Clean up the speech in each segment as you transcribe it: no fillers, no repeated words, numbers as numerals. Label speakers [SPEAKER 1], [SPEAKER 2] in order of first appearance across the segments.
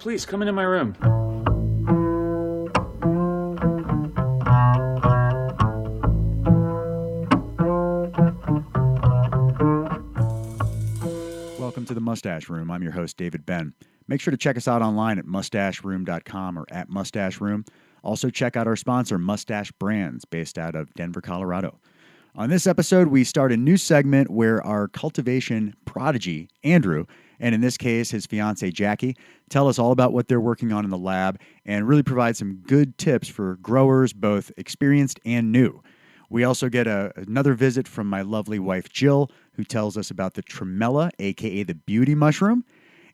[SPEAKER 1] please come into my room.
[SPEAKER 2] Welcome to the Mustache Room. I'm your host, David Ben. Make sure to check us out online at mustasheroom.com or at Mustache Room. Also, check out our sponsor, Mustache Brands, based out of Denver, Colorado. On this episode, we start a new segment where our cultivation prodigy, Andrew, and in this case, his fiancee, Jacque, tell us all about what they're working on in the lab and really provide some good tips for growers, both experienced and new. We also get another visit from my lovely wife, Jill, who tells us about the Ramella AKA the beauty mushroom.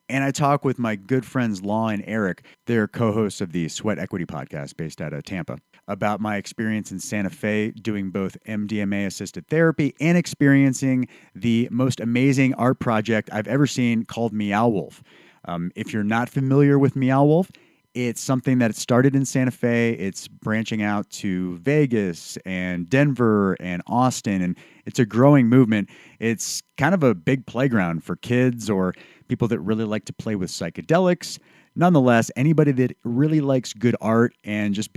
[SPEAKER 2] And I talk with my good friends Law and Erik, they're co-hosts of the Sweat Equity podcast based out of Tampa, about my experience in Santa Fe doing both MDMA-assisted therapy and experiencing the most amazing art project I've ever seen called Meow Wolf. If you're not familiar with Meow Wolf, it's something that started in Santa Fe. It's branching out to Vegas and Denver and Austin, and it's a growing movement. It's kind of a big playground for kids or people that really like to play with psychedelics. Nonetheless, anybody that really likes good art and just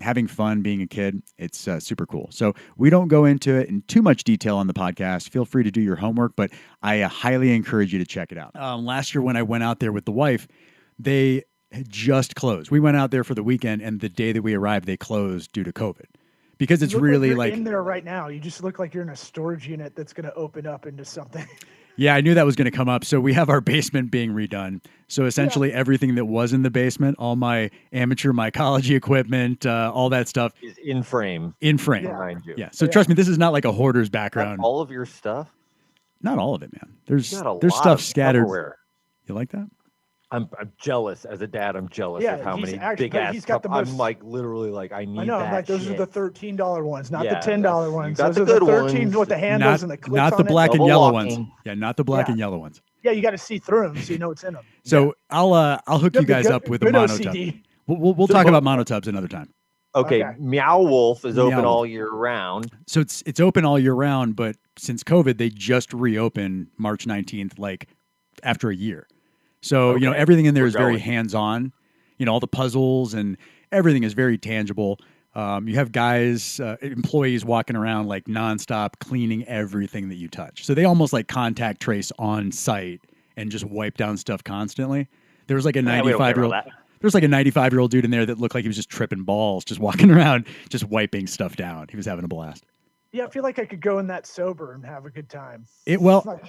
[SPEAKER 2] having fun being a kid, it's super cool. So we don't go into it in too much detail on the podcast. Feel free to do your homework, but I highly encourage you to check it out. Last year when I went out there with the wife, they had just closed. We went out there for the weekend, and the day that we arrived, they closed due to COVID. Because it's really like
[SPEAKER 3] in there right now. You just look like you're in a storage unit that's going to open up into something.
[SPEAKER 2] Yeah, I knew that was going to come up. So we have our basement being redone. So essentially everything that was in the basement, all my amateur mycology equipment, all that stuff
[SPEAKER 4] is in frame.
[SPEAKER 2] In frame.
[SPEAKER 4] Behind you.
[SPEAKER 2] Yeah. So trust me, this is not like a hoarder's background.
[SPEAKER 4] That's all of your stuff?
[SPEAKER 2] Not all of it, man. There's
[SPEAKER 4] stuff
[SPEAKER 2] scattered.
[SPEAKER 4] Everywhere.
[SPEAKER 2] You like that?
[SPEAKER 4] I'm jealous as a dad. I'm jealous of how many big ass.
[SPEAKER 3] He's got the most,
[SPEAKER 4] I'm like literally like I need.
[SPEAKER 3] I know.
[SPEAKER 4] That
[SPEAKER 3] like those
[SPEAKER 4] shit.
[SPEAKER 3] are the $13 ones, not the $10 ones.
[SPEAKER 4] Those
[SPEAKER 3] are
[SPEAKER 4] the
[SPEAKER 3] the
[SPEAKER 4] good
[SPEAKER 3] 13
[SPEAKER 4] ones.
[SPEAKER 3] with the handles and the clips
[SPEAKER 2] not the
[SPEAKER 3] on
[SPEAKER 2] black
[SPEAKER 3] it.
[SPEAKER 2] and yellow
[SPEAKER 4] Double
[SPEAKER 2] ones.
[SPEAKER 4] locking.
[SPEAKER 2] Yeah, not the black and yellow ones.
[SPEAKER 3] Yeah, you got to see through them so you know what's in them.
[SPEAKER 2] So I'll hook you guys up with a monotub. We'll talk about monotubs another time.
[SPEAKER 4] Okay. Meow Wolf is open
[SPEAKER 2] Wolf.
[SPEAKER 4] all year round.
[SPEAKER 2] So it's open all year round, but since COVID, they just reopened March 19th, like after a year. So, everything in there is very hands-on. All the puzzles and everything is very tangible. You have guys, employees walking around like nonstop cleaning everything that you touch. So they almost like contact trace on site and just wipe down stuff constantly. There was like a 95-year-old. There's like a 95-year-old dude in there that looked like he was just tripping balls, just walking around, just wiping stuff down. He was having a blast.
[SPEAKER 3] Yeah, I feel like I could go in that sober and have a good time.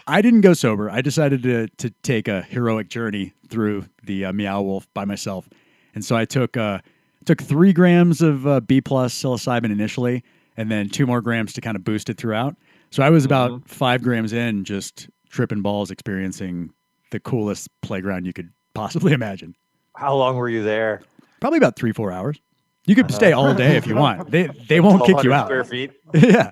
[SPEAKER 2] I didn't go sober. I decided to take a heroic journey through the Meow Wolf by myself. And so I took 3 grams of B plus psilocybin initially, and then 2 more grams to kind of boost it throughout. So I was about 5 grams in, just tripping balls, experiencing the coolest playground you could possibly imagine.
[SPEAKER 4] How long were you there?
[SPEAKER 2] Probably about 3-4 hours. You could stay all day if you want. They won't kick you out.
[SPEAKER 4] Square feet.
[SPEAKER 2] Yeah.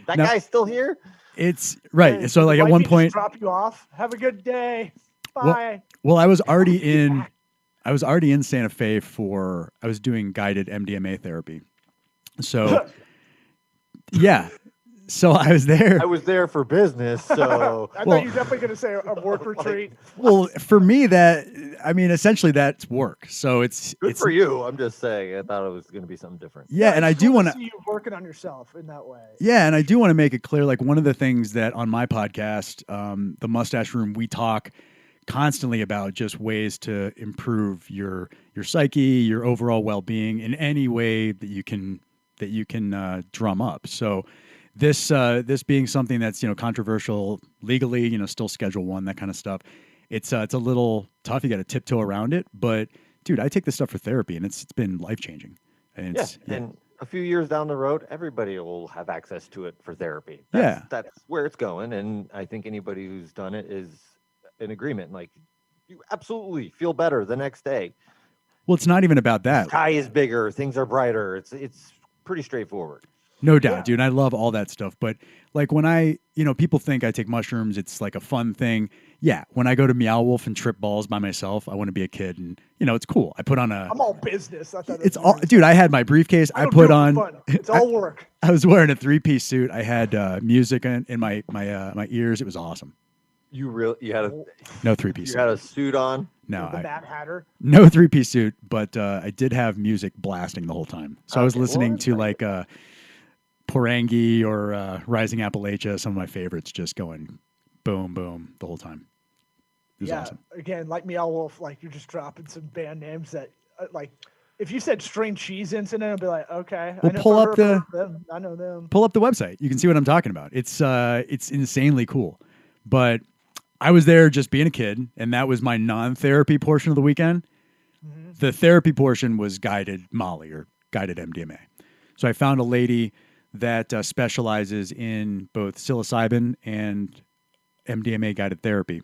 [SPEAKER 4] That guy's still here?
[SPEAKER 2] It's right.
[SPEAKER 3] Hey,
[SPEAKER 2] so like at one point,
[SPEAKER 3] drop you off. Have a good day. Bye.
[SPEAKER 2] Well, I was already in Santa Fe I was doing guided MDMA therapy. So yeah. So I was there.
[SPEAKER 4] I was there for business, so
[SPEAKER 3] I thought you were definitely going to say a work retreat.
[SPEAKER 2] Well, for me, essentially that's work. So it's
[SPEAKER 4] good for you. I'm just saying. I thought it was going to be something different.
[SPEAKER 2] Yeah, and I do want to
[SPEAKER 3] see you working on yourself in that way.
[SPEAKER 2] Yeah, and I do want to make it clear. Like one of the things that on my podcast, the Mustache Room, we talk constantly about just ways to improve your psyche, your overall well-being in any way that you can drum up. So. This being something that's controversial legally, still Schedule 1, that kind of stuff. It's a little tough. You got to tiptoe around it, but dude, I take this stuff for therapy, and it's been life changing. And
[SPEAKER 4] and a few years down the road, everybody will have access to it for therapy. That's where it's going, and I think anybody who's done it is in agreement. Like, you absolutely feel better the next day.
[SPEAKER 2] Well, it's not even about that.
[SPEAKER 4] The sky is bigger, things are brighter. It's pretty straightforward.
[SPEAKER 2] No doubt, dude. I love all that stuff. But like when people think I take mushrooms, it's like a fun thing. Yeah. When I go to Meow Wolf and trip balls by myself, I want to be a kid and, it's cool. I put on
[SPEAKER 3] I'm all business.
[SPEAKER 2] It's all, dude, I had my briefcase. I put on,
[SPEAKER 3] it's all work.
[SPEAKER 2] I was wearing a 3-piece suit. I had music in my ears. It was awesome.
[SPEAKER 4] You had a
[SPEAKER 2] No 3-piece
[SPEAKER 4] you
[SPEAKER 2] suit.
[SPEAKER 4] had a suit on.
[SPEAKER 2] No,
[SPEAKER 3] the Mad Hatter.
[SPEAKER 2] no 3-piece suit, but I did have music blasting the whole time. So I was listening to like Porangi or Rising Appalachia, some of my favorites, just going boom, boom the whole time. It was awesome.
[SPEAKER 3] Again, like Meow Wolf, like you're just dropping some band names that, like, if you said String Cheese Incident, I'd be like, okay.
[SPEAKER 2] Well,
[SPEAKER 3] I know them.
[SPEAKER 2] Pull up the website. You can see what I'm talking about. It's insanely cool. But I was there just being a kid, and that was my non-therapy portion of the weekend. Mm-hmm. The therapy portion was guided Molly or guided MDMA. So I found a lady that specializes in both psilocybin and MDMA guided therapy.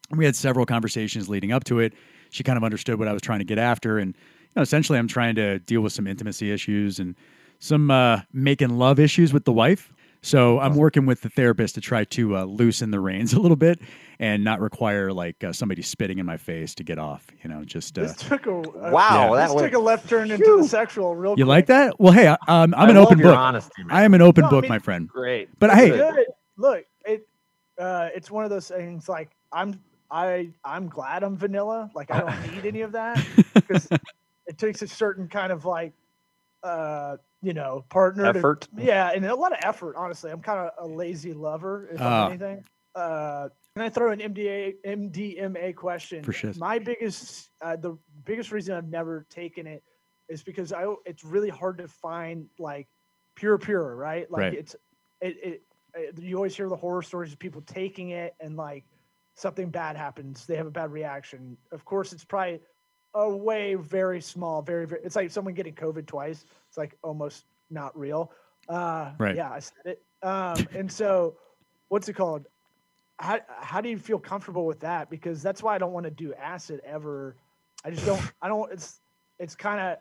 [SPEAKER 2] And we had several conversations leading up to it. She kind of understood what I was trying to get after. And essentially, I'm trying to deal with some intimacy issues and some making love issues with the wife. So I'm working with the therapist to try to loosen the reins a little bit and not require like somebody spitting in my face to get off.
[SPEAKER 3] This took a
[SPEAKER 4] took
[SPEAKER 3] a left turn into the sexual. Real quick.
[SPEAKER 2] You like that? Well, hey, I'm an open book.
[SPEAKER 4] Honesty, man.
[SPEAKER 2] I am an open book, my friend.
[SPEAKER 4] Great,
[SPEAKER 2] but hey,
[SPEAKER 3] good. Look, it's one of those things. Like I'm glad I'm vanilla. Like I don't need any of that because it takes a certain kind of like partner
[SPEAKER 4] effort.
[SPEAKER 3] And a lot of effort. Honestly, I'm kind of a lazy lover if I'm anything. Can I throw an MDMA question?
[SPEAKER 2] For sure.
[SPEAKER 3] My biggest, the biggest reason I've never taken it is because it's really hard to find like pure, right? Like you always hear the horror stories of people taking it and like something bad happens. They have a bad reaction. Of course, it's probably a way very small, very, very, it's like someone getting COVID twice. It's like almost not real.
[SPEAKER 2] Right.
[SPEAKER 3] Yeah, I said it. And so what's it called? How do you feel comfortable with that? Because that's why I don't want to do acid ever. I just don't, it's kind of,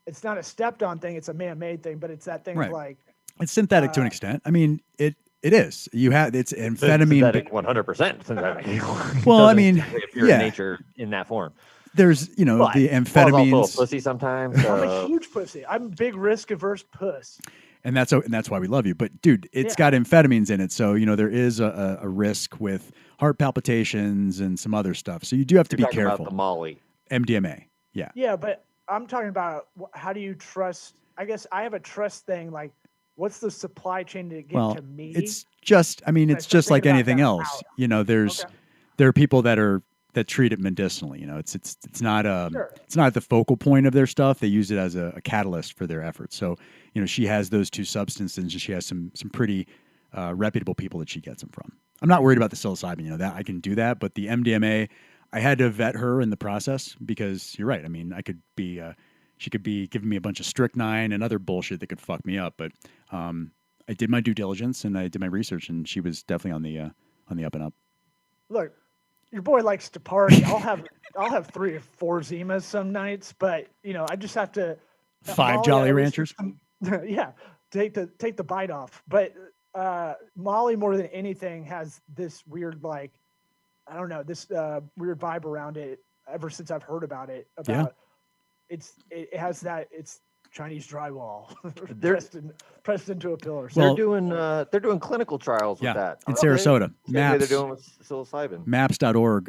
[SPEAKER 3] it's not a stepped on thing. It's a man-made thing, but it's that thing of like,
[SPEAKER 2] it's synthetic to an extent. I mean, it is. It's amphetamine.
[SPEAKER 4] Synthetic, 100% synthetic.
[SPEAKER 2] Well, I mean,
[SPEAKER 4] nature in that form.
[SPEAKER 2] There's, the amphetamines.
[SPEAKER 4] Also pussy sometimes.
[SPEAKER 3] I'm a huge pussy. I'm a big risk averse puss.
[SPEAKER 2] And that's why we love you. But dude, it's got amphetamines in it. So, there is a risk with heart palpitations and some other stuff. So you do have to be careful.
[SPEAKER 4] About the Molly.
[SPEAKER 2] MDMA. Yeah.
[SPEAKER 3] Yeah. But I'm talking about how do you trust? I guess I have a trust thing. Like, what's the supply chain to get to me?
[SPEAKER 2] It's just, it's just like anything else. There are people that treat it medicinally. It's not it's not the focal point of their stuff. They use it as a catalyst for their efforts. So, she has those two substances and she has some pretty reputable people that she gets them from. I'm not worried about the psilocybin, that I can do that, but the MDMA, I had to vet her in the process because you're right. I could be, she could be giving me a bunch of strychnine and other bullshit that could fuck me up. But I did my due diligence and I did my research, and she was definitely on the up and up.
[SPEAKER 3] Look, your boy likes to party. I'll have 3 or 4 Zimas some nights, but I just have to
[SPEAKER 2] 5 Jolly Ranchers.
[SPEAKER 3] Take the bite off. But Molly, more than anything, has this weird this weird vibe around it ever since I've heard about it. It has that it's Chinese drywall pressed into a pillar.
[SPEAKER 4] So they're doing clinical trials with that
[SPEAKER 2] in Sarasota.
[SPEAKER 4] They're doing with psilocybin.
[SPEAKER 2] Maps.org,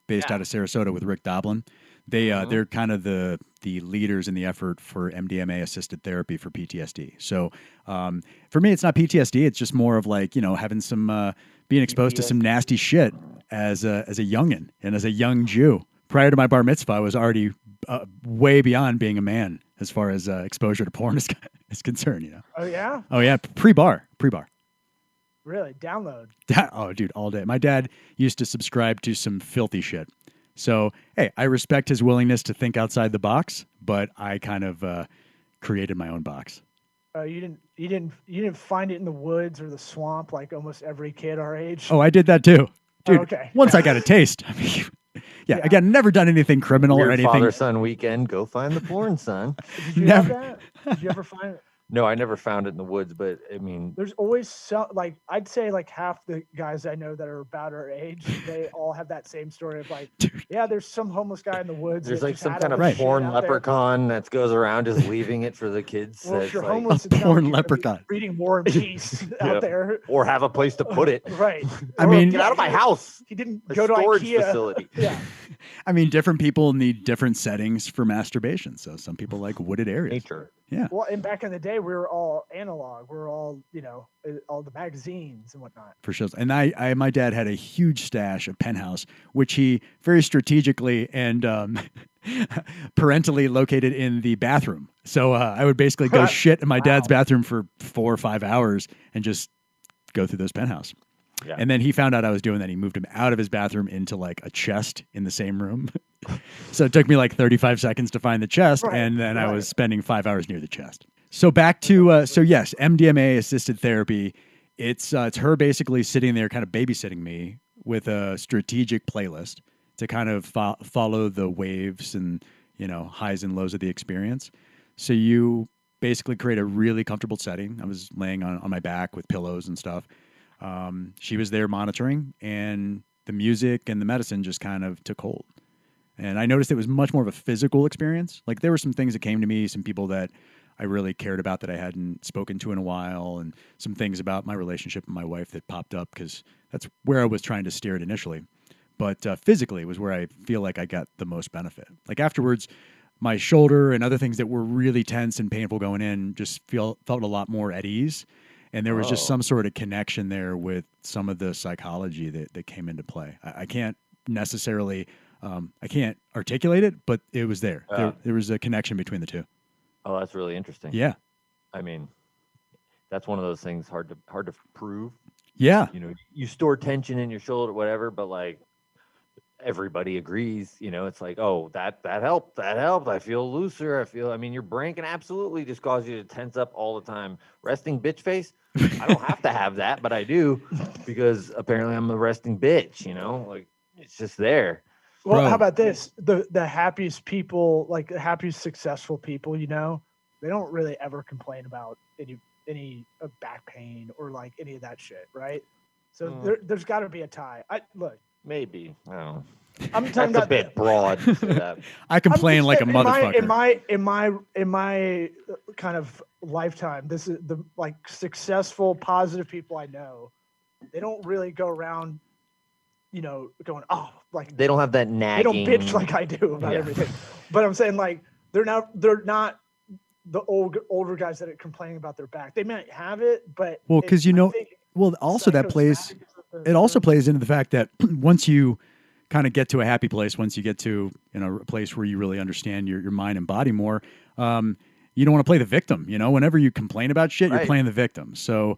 [SPEAKER 2] based out of Sarasota with Rick Doblin. They're kind of the leaders in the effort for MDMA assisted therapy for PTSD. So for me, it's not PTSD. It's just more of like having some being exposed to some nasty shit as a youngin and as a young Jew. Prior to my bar mitzvah, I was already way beyond being a man as far as exposure to porn is concerned.
[SPEAKER 3] Oh yeah.
[SPEAKER 2] Oh yeah. Pre-bar.
[SPEAKER 3] Really? Download.
[SPEAKER 2] Oh, dude, all day. My dad used to subscribe to some filthy shit. So, hey, I respect his willingness to think outside the box, but I kind of created my own box.
[SPEAKER 3] You didn't find it in the woods or the swamp like almost every kid our age.
[SPEAKER 2] Oh, I did that too, dude.
[SPEAKER 3] Okay.
[SPEAKER 2] Once I got a taste. Again, never done anything criminal
[SPEAKER 4] Weird
[SPEAKER 2] or anything.
[SPEAKER 4] Father-son weekend. Go find the porn, son.
[SPEAKER 3] Did you have that? Did you ever find it?
[SPEAKER 4] No, I never found it in the woods, but I mean,
[SPEAKER 3] there's always some, like, I'd say like half the guys I know that are about our age, they all have that same story of like, yeah, there's some homeless guy in the woods.
[SPEAKER 4] there's
[SPEAKER 3] that
[SPEAKER 4] like
[SPEAKER 3] just
[SPEAKER 4] some
[SPEAKER 3] had
[SPEAKER 4] kind
[SPEAKER 3] all
[SPEAKER 4] of
[SPEAKER 3] this shit
[SPEAKER 4] porn
[SPEAKER 3] out there.
[SPEAKER 4] leprechaun that goes around just leaving it for the kids.
[SPEAKER 3] Well, if
[SPEAKER 4] that's
[SPEAKER 3] you're
[SPEAKER 4] like,
[SPEAKER 3] homeless,
[SPEAKER 2] A
[SPEAKER 3] it's not
[SPEAKER 2] porn
[SPEAKER 3] like you're gonna be
[SPEAKER 2] leprechaun.
[SPEAKER 3] reading War and Peace out there,
[SPEAKER 4] or have a place to put it.
[SPEAKER 3] right?
[SPEAKER 2] I
[SPEAKER 3] Or,
[SPEAKER 2] mean-
[SPEAKER 4] Get out of my house.
[SPEAKER 3] He didn't
[SPEAKER 4] A
[SPEAKER 3] go to
[SPEAKER 4] storage
[SPEAKER 3] IKEA.
[SPEAKER 4] facility.
[SPEAKER 3] Yeah,
[SPEAKER 2] I mean, different people need different settings for masturbation. So some people like wooded areas.
[SPEAKER 4] Nature.
[SPEAKER 2] Yeah.
[SPEAKER 3] well, and back in the day, we were all analog. We were all, all the magazines and whatnot.
[SPEAKER 2] For sure. And my dad had a huge stash of Penthouse, which he very strategically and parentally located in the bathroom. So I would basically go shit in my dad's bathroom for 4 or 5 hours and just go through those Penthouse.
[SPEAKER 4] Yeah.
[SPEAKER 2] And then he found out I was doing that. He moved him out of his bathroom into like a chest in the same room. So it took me like 35 seconds to find the chest.
[SPEAKER 3] Right,
[SPEAKER 2] And then I
[SPEAKER 3] right.
[SPEAKER 2] was spending 5 hours near the chest. So back to, so yes, MDMA assisted therapy. It's her basically sitting there kind of babysitting me with a strategic playlist to kind of follow the waves and, highs and lows of the experience. So you basically create a really comfortable setting. I was laying on my back with pillows and stuff. She was there monitoring, and the music and the medicine just kind of took hold. And I noticed it was much more of a physical experience. Like there were some things that came to me, some people that I really cared about that I hadn't spoken to in a while, and some things about my relationship with my wife that popped up because that's where I was trying to steer it initially. But physically was where I feel like I got the most benefit. Like afterwards, my shoulder and other things that were really tense and painful going in just felt a lot more at ease. And there was just some sort of connection there with some of the psychology that came into play. I can't necessarily, I can't articulate it, but it was there. There was a connection between the two.
[SPEAKER 4] Oh, that's really interesting.
[SPEAKER 2] Yeah.
[SPEAKER 4] I mean, that's one of those things hard to prove.
[SPEAKER 2] Yeah.
[SPEAKER 4] You store tension in your shoulder, whatever, but like everybody agrees, it's like, oh, that helped. That helped. I feel looser. Your brain can absolutely just cause you to tense up all the time. Resting bitch face. I don't have to have that, but I do because apparently I'm a resting bitch, like it's just there.
[SPEAKER 3] Well,
[SPEAKER 2] Bro.
[SPEAKER 3] how about this? The happiest people, like the happiest successful people, they don't really ever complain about any back pain or like any of that shit, right? So there's got to be a tie. Look,
[SPEAKER 4] maybe. I don't know.
[SPEAKER 3] I'm talking
[SPEAKER 4] That's
[SPEAKER 3] about
[SPEAKER 4] a bit broad. To say that.
[SPEAKER 2] I complain like a motherfucker.
[SPEAKER 3] In my kind of lifetime, this is the like successful, positive people I know. They don't really go around, going, oh, like
[SPEAKER 4] They don't have that nagging.
[SPEAKER 3] they don't bitch like I do about everything. But I'm saying like they're not the older guys that are complaining about their back. They might have it, but
[SPEAKER 2] because also that plays. It also plays into the fact that once you kind of get to a happy place, once you get to a place where you really understand your mind and body more, you don't want to play the victim. Whenever you complain about shit, you're playing the victim. So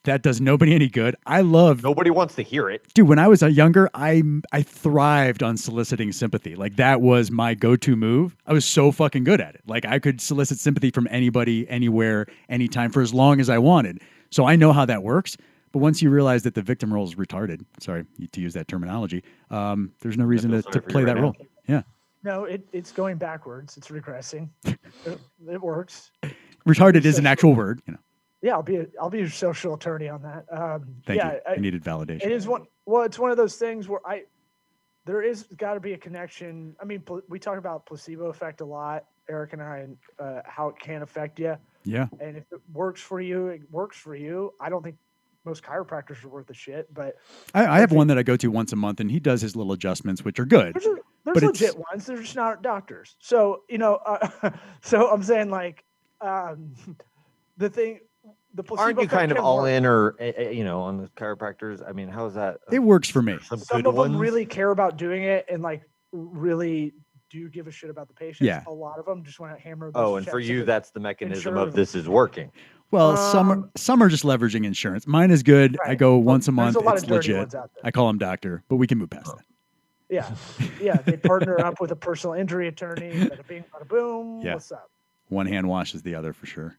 [SPEAKER 2] that does nobody any good.
[SPEAKER 4] Nobody wants to hear it.
[SPEAKER 2] Dude, when I was younger, I thrived on soliciting sympathy. Like that was my go-to move. I was so fucking good at it. Like I could solicit sympathy from anybody, anywhere, anytime for as long as I wanted. So I know how that works. But once you realize that the victim role is retarded, sorry to use that terminology, there's no reason to play that role. Yeah.
[SPEAKER 3] No, it's going backwards. It's regressing. It works.
[SPEAKER 2] Retarded is an actual word.
[SPEAKER 3] Yeah, I'll be your social attorney on that.
[SPEAKER 2] Thank you. I needed validation.
[SPEAKER 3] It is it's one of those things where there is got to be a connection. I mean, we talk about placebo effect a lot, Erik and I, and how it can affect you.
[SPEAKER 2] Yeah.
[SPEAKER 3] And if it works for you, it works for you. I don't think most chiropractors are worth a shit, but
[SPEAKER 2] I have one that I go to once a month, and he does his little adjustments, which are good.
[SPEAKER 3] There's legit ones. They're just not doctors. So so I'm saying like the thing. The placebo
[SPEAKER 4] Aren't you kind of all
[SPEAKER 3] work.
[SPEAKER 4] in or on the chiropractors? I mean, how is that?
[SPEAKER 2] It works for me.
[SPEAKER 3] Some of them really care about doing it and like really do give a shit about the patients.
[SPEAKER 2] Yeah.
[SPEAKER 3] A lot of them just want to hammer.
[SPEAKER 4] And for you, that's the mechanism of this is working.
[SPEAKER 2] Well, some are just leveraging insurance. Mine is good.
[SPEAKER 3] Right.
[SPEAKER 2] I go once a month.
[SPEAKER 3] There's a lot
[SPEAKER 2] it's
[SPEAKER 3] of dirty
[SPEAKER 2] legit.
[SPEAKER 3] ones out there.
[SPEAKER 2] I call him doctor, but we can move past that.
[SPEAKER 3] Yeah. They partner up with a personal injury attorney. Bada bing, bada boom.
[SPEAKER 2] Yeah.
[SPEAKER 3] What's up?
[SPEAKER 2] One hand washes the other for sure.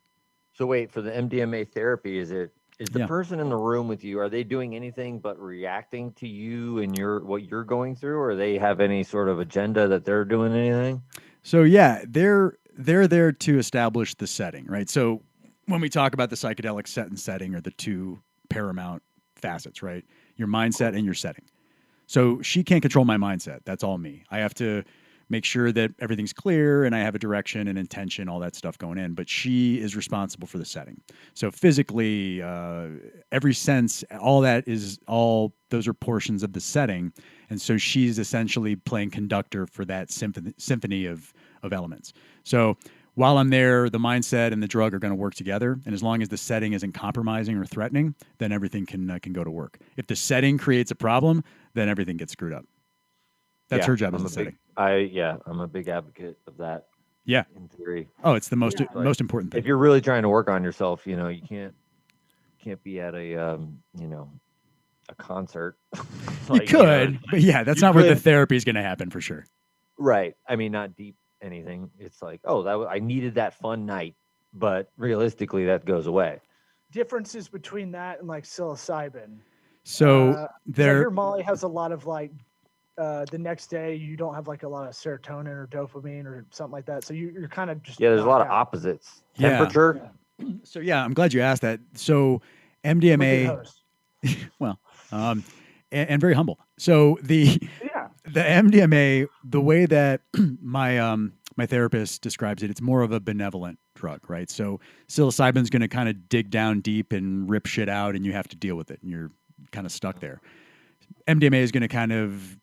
[SPEAKER 4] So wait, for the MDMA therapy, is the person in the room with you, are they doing anything but reacting to you and what you're going through, or they have any sort of agenda that they're doing anything?
[SPEAKER 2] So yeah, they're they're there to establish the setting, right? So when we talk about the psychedelic set and setting are the two paramount facets, right? Your mindset and your setting. So she can't control my mindset. That's all me. I have to make sure that everything's clear and I have a direction and intention, all that stuff going in. But she is responsible for the setting. So physically, every sense, all that is all, those are portions of the setting. And so she's essentially playing conductor for that symphony of elements. So while I'm there, the mindset and the drug are going to work together. And as long as the setting isn't compromising or threatening, then everything can go to work. If the setting creates a problem, then everything gets screwed up. That's her job as the setting.
[SPEAKER 4] I'm a big advocate of that.
[SPEAKER 2] Yeah.
[SPEAKER 4] In theory.
[SPEAKER 2] Oh, it's the most important thing.
[SPEAKER 4] If you're really trying to work on yourself, you can't be at a a concert.
[SPEAKER 2] You could, but yeah, that's not where the therapy is going to happen for sure.
[SPEAKER 4] Right. I mean, not deep anything. It's like, I needed that fun night, but realistically, that goes away.
[SPEAKER 3] Differences between that and like psilocybin.
[SPEAKER 2] So
[SPEAKER 3] I hear Molly has a lot of like. The next day you don't have like a lot of serotonin or dopamine or something like that. So you're kind of just
[SPEAKER 4] there's a lot of opposites. Temperature.
[SPEAKER 2] So I'm glad you asked that. So MDMA, well, and very humble. So the MDMA, the way that my therapist describes it, it's more of a benevolent drug, right? So psilocybin is going to kind of dig down deep and rip shit out, and you have to deal with it, and you're kind of stuck there. MDMA is going to kind of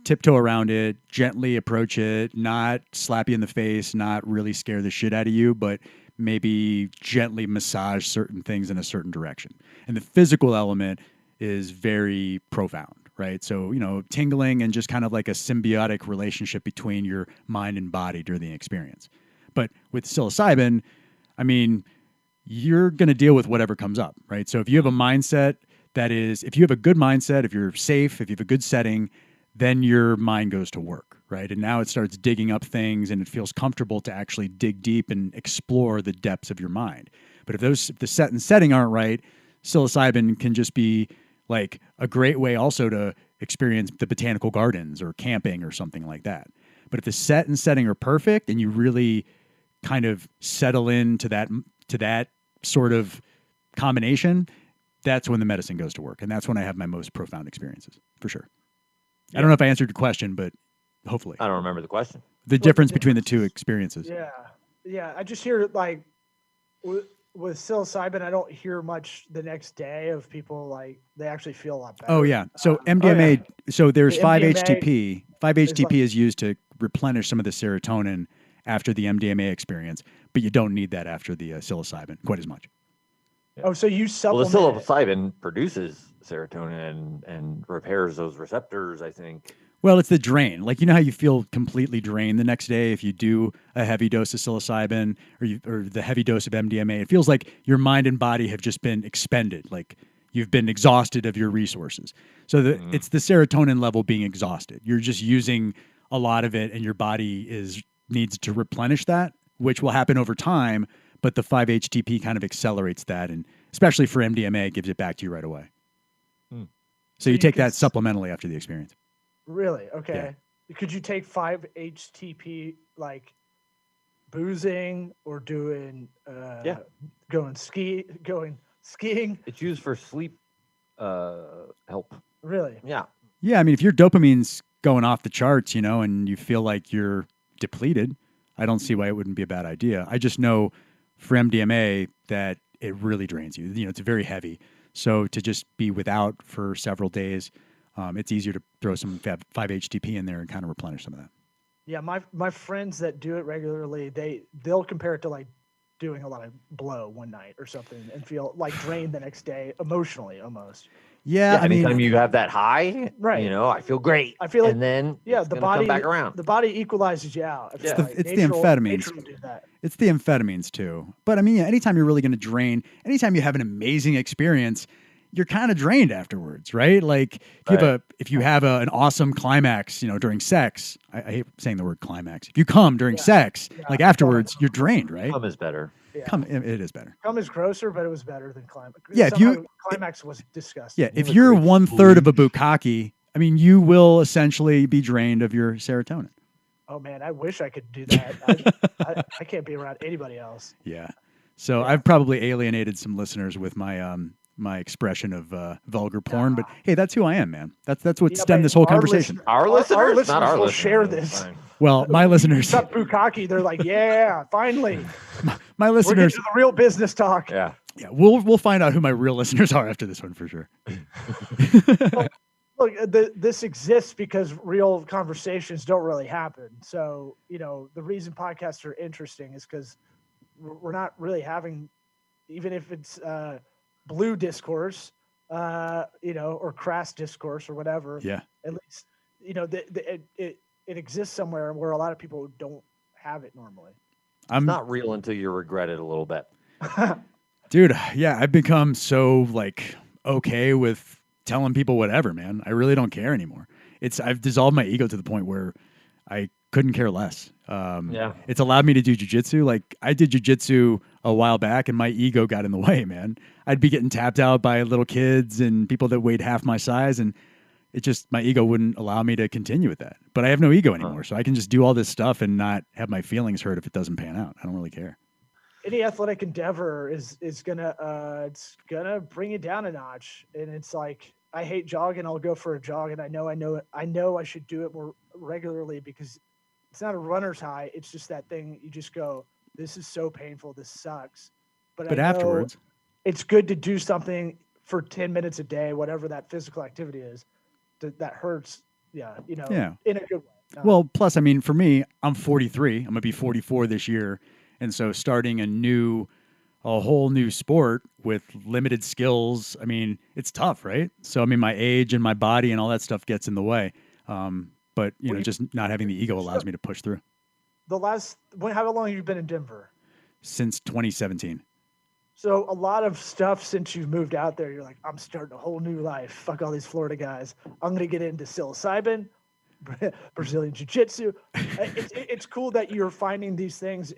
[SPEAKER 2] tiptoe around it, gently approach it, not slap you in the face, not really scare the shit out of you, but maybe gently massage certain things in a certain direction. And the physical element is very profound, right? So, tingling and just kind of like a symbiotic relationship between your mind and body during the experience. But with psilocybin, I mean, you're going to deal with whatever comes up, right? So if you have a mindset if you have a good mindset, if you're safe, if you have a good setting, then your mind goes to work, right? And now it starts digging up things and it feels comfortable to actually dig deep and explore the depths of your mind. But if the set and setting aren't right, psilocybin can just be like a great way also to experience the botanical gardens or camping or something like that. But if the set and setting are perfect and you really kind of settle into that sort of combination, that's when the medicine goes to work. And that's when I have my most profound experiences, for sure. I don't know if I answered your question, but hopefully.
[SPEAKER 4] I don't remember the question.
[SPEAKER 2] The difference between the two experiences.
[SPEAKER 3] Yeah. Yeah. I just hear like with psilocybin, I don't hear much the next day of people like they actually feel a lot better.
[SPEAKER 2] Oh, yeah. So MDMA, so there's 5-HTP. 5-HTP is used to replenish some of the serotonin after the MDMA experience, but you don't need that after the psilocybin quite as much.
[SPEAKER 3] Oh, so you supplement.
[SPEAKER 4] Well, the psilocybin produces serotonin and repairs those receptors, I think.
[SPEAKER 2] Well, it's the drain. Like, how you feel completely drained the next day if you do a heavy dose of psilocybin or the heavy dose of MDMA. It feels like your mind and body have just been expended. Like you've been exhausted of your resources. So it's the serotonin level being exhausted. You're just using a lot of it and your body needs to replenish that, which will happen over time. But the 5-HTP kind of accelerates that, and especially for MDMA, it gives it back to you right away. So you take that supplementally after the experience.
[SPEAKER 3] Really? Okay. Yeah. Could you take 5-HTP like boozing or doing going skiing?
[SPEAKER 4] It's used for sleep help.
[SPEAKER 3] Really?
[SPEAKER 4] Yeah.
[SPEAKER 2] Yeah, I mean, if your dopamine's going off the charts, and you feel like you're depleted, I don't see why it wouldn't be a bad idea. I just know for MDMA that it really drains you. It's very heavy. So to just be without for several days, it's easier to throw some 5-HTP in there and kind of replenish some of that.
[SPEAKER 3] Yeah, my friends that do it regularly, they'll compare it to like doing a lot of blow one night or something and feel like drained the next day emotionally almost.
[SPEAKER 2] Yeah, I mean,
[SPEAKER 4] anytime you have that high,
[SPEAKER 3] right?
[SPEAKER 4] I feel great.
[SPEAKER 3] I feel like,
[SPEAKER 4] and then
[SPEAKER 3] the body
[SPEAKER 4] come back around.
[SPEAKER 3] The body equalizes you out.
[SPEAKER 2] It's the amphetamines. It's the amphetamines too. But I mean, anytime you're really going to drain, anytime you have an amazing experience, you're kind of drained afterwards, right? Like if you have an awesome climax, during sex. I hate saying the word climax. If you come during sex, like afterwards, you're drained, right?
[SPEAKER 4] Come is better.
[SPEAKER 3] Yeah.
[SPEAKER 2] It is better.
[SPEAKER 3] Come is grosser, but it was better than climax.
[SPEAKER 2] Yeah,
[SPEAKER 3] climax was disgusting.
[SPEAKER 2] Yeah, if you're 1/3 of a bukkake, I mean, you will essentially be drained of your serotonin.
[SPEAKER 3] Oh man, I wish I could do that. I can't be around anybody else.
[SPEAKER 2] Yeah. So I've probably alienated some listeners with my my expression of vulgar porn, but hey, that's who I am, man. That's what stemmed this whole conversation.
[SPEAKER 4] Our listeners,
[SPEAKER 3] not our listeners, will share this.
[SPEAKER 2] Well, my listeners,
[SPEAKER 3] up Bukkake, they're like, yeah, finally,
[SPEAKER 2] my listeners,
[SPEAKER 3] we're getting to the real business talk.
[SPEAKER 4] Yeah,
[SPEAKER 2] we'll find out who my real listeners are after this one for sure.
[SPEAKER 3] Look, this exists because real conversations don't really happen. So, the reason podcasts are interesting is because we're not really having, even if it's blue discourse, or crass discourse or whatever.
[SPEAKER 2] Yeah.
[SPEAKER 3] At least, it exists somewhere where a lot of people don't have it normally.
[SPEAKER 4] I'm not real until you regret it a little bit.
[SPEAKER 2] Dude, yeah, I've become so okay with telling people whatever, man. I really don't care anymore. I've dissolved my ego to the point where I couldn't care less. It's allowed me to do jujitsu. Like I did jujitsu a while back and my ego got in the way, man. I'd be getting tapped out by little kids and people that weighed half my size. And my ego wouldn't allow me to continue with that. But I have no ego anymore. So I can just do all this stuff and not have my feelings hurt if it doesn't pan out. I don't really care.
[SPEAKER 3] Any athletic endeavor is gonna bring you down a notch. And it's like, I hate jogging. I'll go for a jog, and I know I should do it more regularly because it's not a runner's high. It's just that thing. You just go, this is so painful. This sucks. But afterwards, it's good to do something for 10 minutes a day, whatever that physical activity is that hurts. Yeah. In a good way.
[SPEAKER 2] Well, plus, I mean, for me, I'm 43. I'm going to be 44 this year. And so starting a whole new sport with limited skills, I mean, it's tough, right? So, I mean, my age and my body and all that stuff gets in the way. But, just not having the ego allows me to push through.
[SPEAKER 3] How long have you been in Denver?
[SPEAKER 2] Since 2017.
[SPEAKER 3] So a lot of stuff since you've moved out there, you're like, I'm starting a whole new life. Fuck all these Florida guys. I'm going to get into Psilocybin, Brazilian Jiu-Jitsu. It's cool that you're finding these things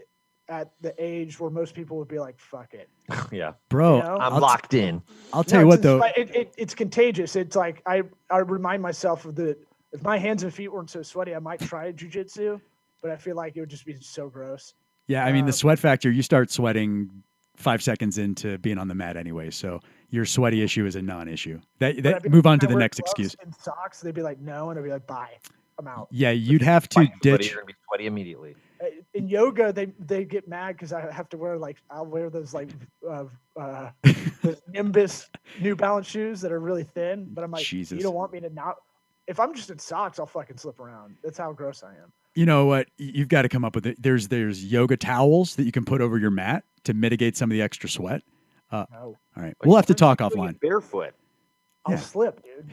[SPEAKER 3] at the age where most people would be like, fuck it.
[SPEAKER 4] Yeah.
[SPEAKER 2] Bro,
[SPEAKER 4] I'm locked in.
[SPEAKER 2] I'll tell you what, though.
[SPEAKER 3] It's contagious. It's like, I remind myself of if my hands and feet weren't so sweaty, I might try jiu-jitsu, but I feel like it would just be so gross.
[SPEAKER 2] Yeah, I mean, the sweat factor, you start sweating 5 seconds into being on the mat anyway, so your sweaty issue is a non-issue. Move on to the next excuse.
[SPEAKER 3] And socks, they'd be like, no, and I'd be like, bye, I'm out.
[SPEAKER 2] Yeah, you'd have to ditch.
[SPEAKER 4] You're going to be sweaty immediately.
[SPEAKER 3] In yoga, they get mad because I have to wear I'll wear those those Nimbus New Balance shoes that are really thin, but I'm like, Jesus. You don't want me to not. If I'm just in socks, I'll fucking slip around. That's how gross I am.
[SPEAKER 2] You know what? You've got to come up with it. There's yoga towels that you can put over your mat to mitigate some of the extra sweat.
[SPEAKER 3] No.
[SPEAKER 2] All right, we'll have to talk offline.
[SPEAKER 4] Barefoot.
[SPEAKER 3] I'll slip, dude.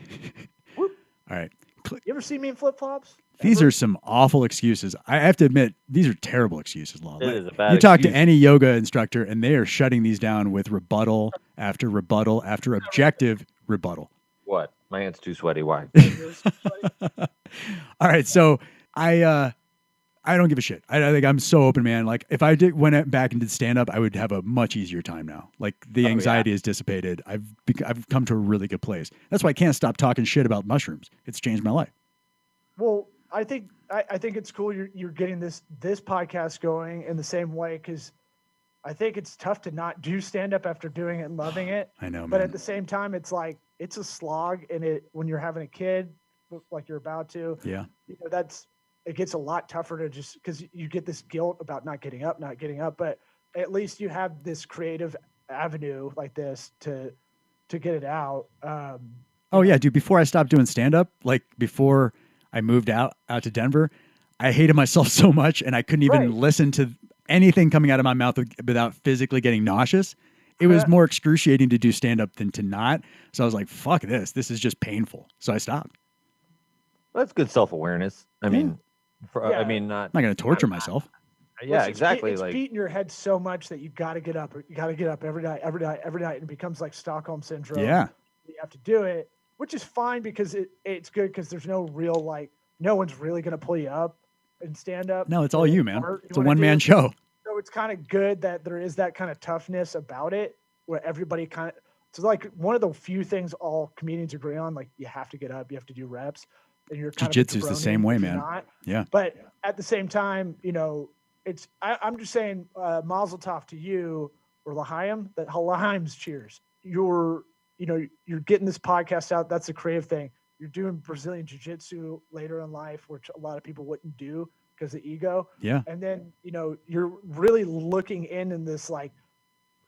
[SPEAKER 2] All right.
[SPEAKER 3] You ever see me in flip flops?
[SPEAKER 2] These are some awful excuses. I have to admit, these are terrible excuses, Law.
[SPEAKER 4] It is a bad
[SPEAKER 2] You talk
[SPEAKER 4] excuse.
[SPEAKER 2] to any yoga instructor, and they are shutting these down with rebuttal after rebuttal after objective rebuttal.
[SPEAKER 4] What? My hand's too sweaty. Why?
[SPEAKER 2] All right, so I don't give a shit. I think I'm so open, man. Like if I went back and did stand up, I would have a much easier time now. Like the anxiety is dissipated. I've come to a really good place. That's why I can't stop talking shit about mushrooms. It's changed my life.
[SPEAKER 3] Well, I think it's cool you're getting this podcast going in the same way because I think it's tough to not do stand up after doing it and loving it.
[SPEAKER 2] I know, man.
[SPEAKER 3] But at the same time, it's like it's a slog, and when you're having a kid, like you're about to, it gets a lot tougher to just because you get this guilt about not getting up. But at least you have this creative avenue like this to get it out.
[SPEAKER 2] Oh yeah, dude. Before I stopped doing stand up, like before I moved out to Denver, I hated myself so much, and I couldn't even listen to anything coming out of my mouth without physically getting nauseous. It was more excruciating to do stand up than to not. So I was like, fuck this. This is just painful. So I stopped.
[SPEAKER 4] Well, that's good self-awareness. I mean, not
[SPEAKER 2] I'm not going to torture myself.
[SPEAKER 4] Yeah, exactly.
[SPEAKER 3] It's beating your head so much that you got to get up. You got to get up every night, and it becomes like Stockholm syndrome.
[SPEAKER 2] Yeah,
[SPEAKER 3] you have to do it, which is fine because it's good because there's no real no one's really going to pull you up and stand up.
[SPEAKER 2] No, it's all you, man. It's a one-man show.
[SPEAKER 3] So it's kind of good that there is that kind of toughness about it, where everybody it's like one of the few things all comedians agree on. Like you have to get up, you have to do reps. and you're kind
[SPEAKER 2] Jiu-jitsu's
[SPEAKER 3] of
[SPEAKER 2] the same way, man. Yeah.
[SPEAKER 3] But at the same time, I'm just saying, mazel tov to you, or L'chaim, that L'chaim's cheers. You're getting this podcast out. That's a creative thing. You're doing Brazilian jiu-jitsu later in life, which a lot of people wouldn't do because of ego.
[SPEAKER 2] Yeah.
[SPEAKER 3] And then, you're really looking in this, like,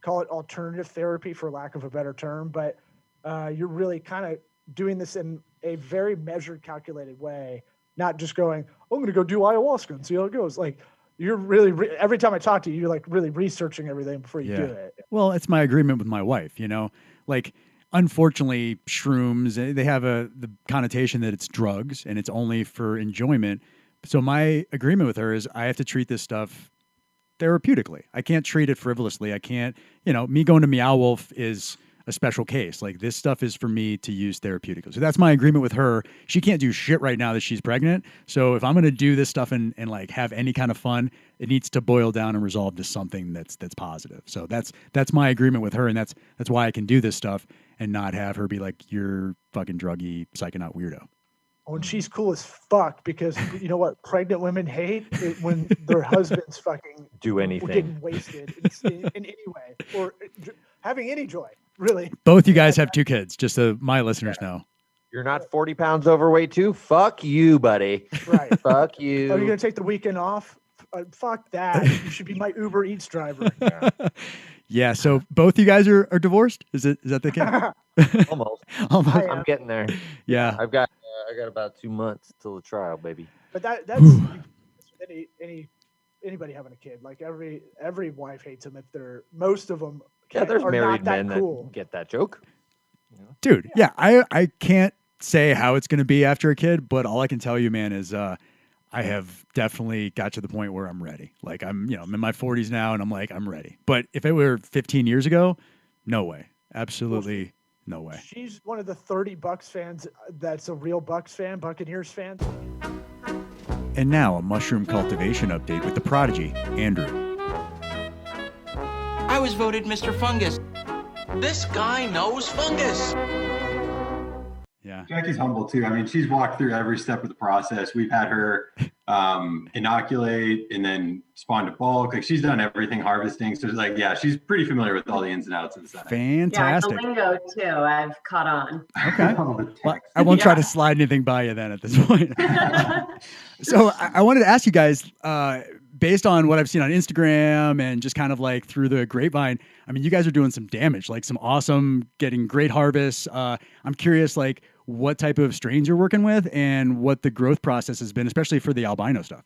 [SPEAKER 3] call it alternative therapy for lack of a better term, but you're really kind of doing this in a very measured, calculated way, not just going, I'm going to go do ayahuasca and see how it goes. Like, you're really, every time I talk to you, you're like really researching everything before you do it.
[SPEAKER 2] Well, it's my agreement with my wife, like, unfortunately, shrooms, they have the connotation that it's drugs and it's only for enjoyment. So my agreement with her is I have to treat this stuff therapeutically. I can't treat it frivolously. I can't, me going to Meow Wolf is a special case. Like, this stuff is for me to use therapeutically. So that's my agreement with her. She can't do shit right now that she's pregnant. So if I'm going to do this stuff and like have any kind of fun, it needs to boil down and resolve to something that's positive. So that's my agreement with her. And that's why I can do this stuff and not have her be like, you're fucking druggy, psyching out weirdo.
[SPEAKER 3] Oh, and she's cool as fuck, because you know what pregnant women hate? When their husbands fucking
[SPEAKER 4] do anything,
[SPEAKER 3] getting wasted in any way, or having any joy, really.
[SPEAKER 2] Both you guys have 2 kids, just so my listeners know.
[SPEAKER 4] You're not 40 pounds overweight too? Fuck you, buddy.
[SPEAKER 3] Right.
[SPEAKER 4] Fuck you.
[SPEAKER 3] Are you going to take the weekend off? Fuck that. You should be my Uber Eats driver.
[SPEAKER 2] Yeah, so both you guys are divorced? Is that the case?
[SPEAKER 4] Almost. I'm getting there.
[SPEAKER 2] Yeah.
[SPEAKER 4] I got about 2 months till the trial, baby.
[SPEAKER 3] But that's anybody having a kid. Like, every wife hates them if they're, most of them.
[SPEAKER 4] There's married men
[SPEAKER 3] cool.
[SPEAKER 4] that get that joke.
[SPEAKER 2] Dude, yeah, I can't say how it's going to be after a kid, but all I can tell you, man, is I have definitely got to the point where I'm ready. Like, I'm in my 40s now, and I'm like, I'm ready. But if it were 15 years ago, no way. Absolutely no way.
[SPEAKER 3] She's one of the 30 Bucks fans that's a real Bucks fan, Buccaneers fan.
[SPEAKER 2] And now a mushroom cultivation update with the prodigy, Andrew.
[SPEAKER 1] I was voted Mr. Fungus. This guy knows fungus.
[SPEAKER 2] Yeah.
[SPEAKER 5] Jackie's humble too. I mean, she's walked through every step of the process. We've had her inoculate and then spawn to bulk. Like, she's done everything harvesting. So it's like, yeah, she's pretty familiar with all the ins and outs of the setup.
[SPEAKER 2] Fantastic.
[SPEAKER 6] Yeah, the lingo too. I've caught on.
[SPEAKER 2] Okay. Well, I won't try to slide anything by you then at this point. So I wanted to ask you guys, based on what I've seen on Instagram and just kind of like through the grapevine, I mean, you guys are doing some damage, like some awesome, getting great harvests. I'm curious, like, what type of strains you're working with and what the growth process has been, especially for the albino stuff.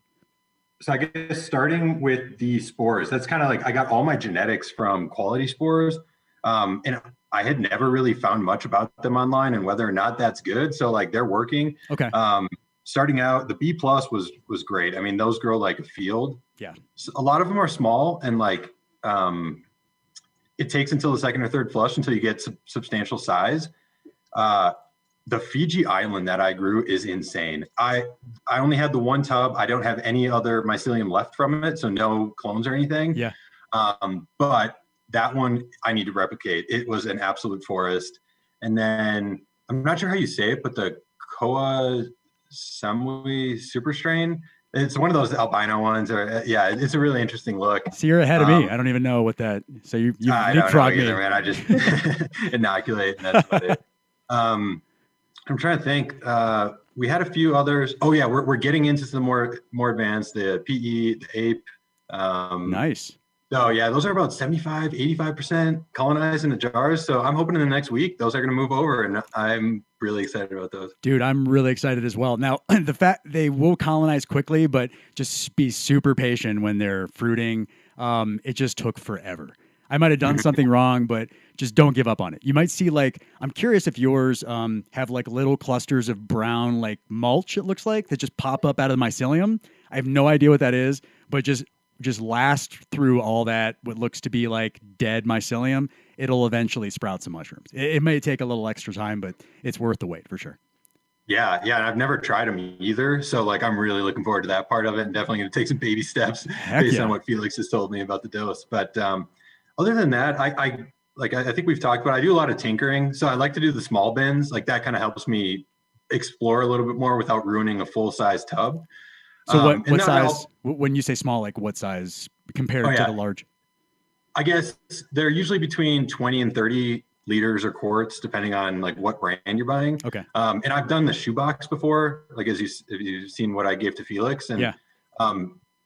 [SPEAKER 5] So I guess starting with the spores, that's kind of like, I got all my genetics from quality spores. And I had never really found much about them online and whether or not that's good. So like, they're working.
[SPEAKER 2] Okay.
[SPEAKER 5] Starting out, the B+ was great. I mean, those grow like a field.
[SPEAKER 2] Yeah.
[SPEAKER 5] So a lot of them are small and like, it takes until the second or third flush until you get substantial size. The Fiji island that I grew is insane. I only had the one tub. I don't have any other mycelium left from it, so no clones or anything.
[SPEAKER 2] Yeah.
[SPEAKER 5] But that one I need to replicate. It was an absolute forest. And then I'm not sure how you say it, but the Koa Samui super strain. It's one of those albino ones, or yeah, it's a really interesting look.
[SPEAKER 2] So you're ahead of me. I don't even know what that. So you leapfrogged me.
[SPEAKER 5] Man. I just inoculate, and that's about it. I'm trying to think. We had a few others. Oh yeah, we're getting into some more advanced. The PE, the ape.
[SPEAKER 2] Nice.
[SPEAKER 5] So yeah, those are about 85% colonized in the jars. So I'm hoping in the next week those are going to move over, and I'm really excited about those.
[SPEAKER 2] Dude, I'm really excited as well. Now, the fact they will colonize quickly, but just be super patient when they're fruiting. It just took forever. I might have done something wrong, but just don't give up on it. You might see, like, I'm curious if yours have like little clusters of brown, like mulch, it looks like, that just pop up out of the mycelium. I have no idea what that is, but just last through all that, what looks to be like dead mycelium, it'll eventually sprout some mushrooms. It may take a little extra time, but it's worth the wait for sure.
[SPEAKER 5] Yeah. I've never tried them either. So like, I'm really looking forward to that part of it, and definitely going to take some baby steps based on what Felix has told me about the dose. But other than that, I think we've talked about, I do a lot of tinkering. So I like to do the small bins. Like that kind of helps me explore a little bit more without ruining a full size tub.
[SPEAKER 2] So what size, when you say small, like what size compared to the large?
[SPEAKER 5] I guess they're usually between 20 and 30 liters or quarts, depending on like what brand you're buying.
[SPEAKER 2] Okay.
[SPEAKER 5] And I've done the shoebox before, like if you've seen what I gave to Felix, and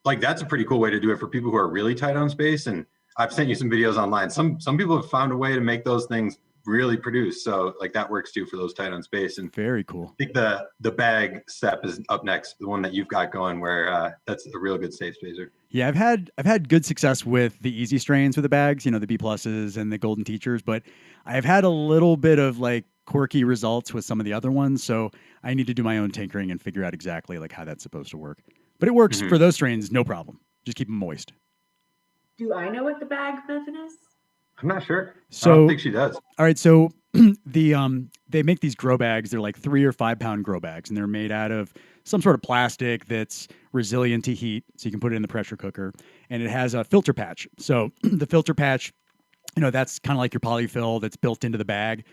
[SPEAKER 5] like that's a pretty cool way to do it for people who are really tight on space. And I've sent you some videos online. Some people have found a way to make those things really produce. So like that works too for those tight on space. And
[SPEAKER 2] very cool.
[SPEAKER 5] I think the bag step is up next, the one that you've got going, where that's a real good safe spacer.
[SPEAKER 2] Yeah, I've had good success with the easy strains with the bags, the B pluses and the golden teachers, but I've had a little bit of like quirky results with some of the other ones. So I need to do my own tinkering and figure out exactly like how that's supposed to work. But it works for those strains, no problem. Just keep them moist.
[SPEAKER 6] Do I know what the bag method is?
[SPEAKER 5] I'm not sure.
[SPEAKER 2] So,
[SPEAKER 5] I don't think she does.
[SPEAKER 2] All right. So they make these grow bags. They're like 3 or 5 pound grow bags, and they're made out of some sort of plastic that's resilient to heat. So you can put it in the pressure cooker, and it has a filter patch. So the filter patch, that's kind of like your polyfill that's built into the bag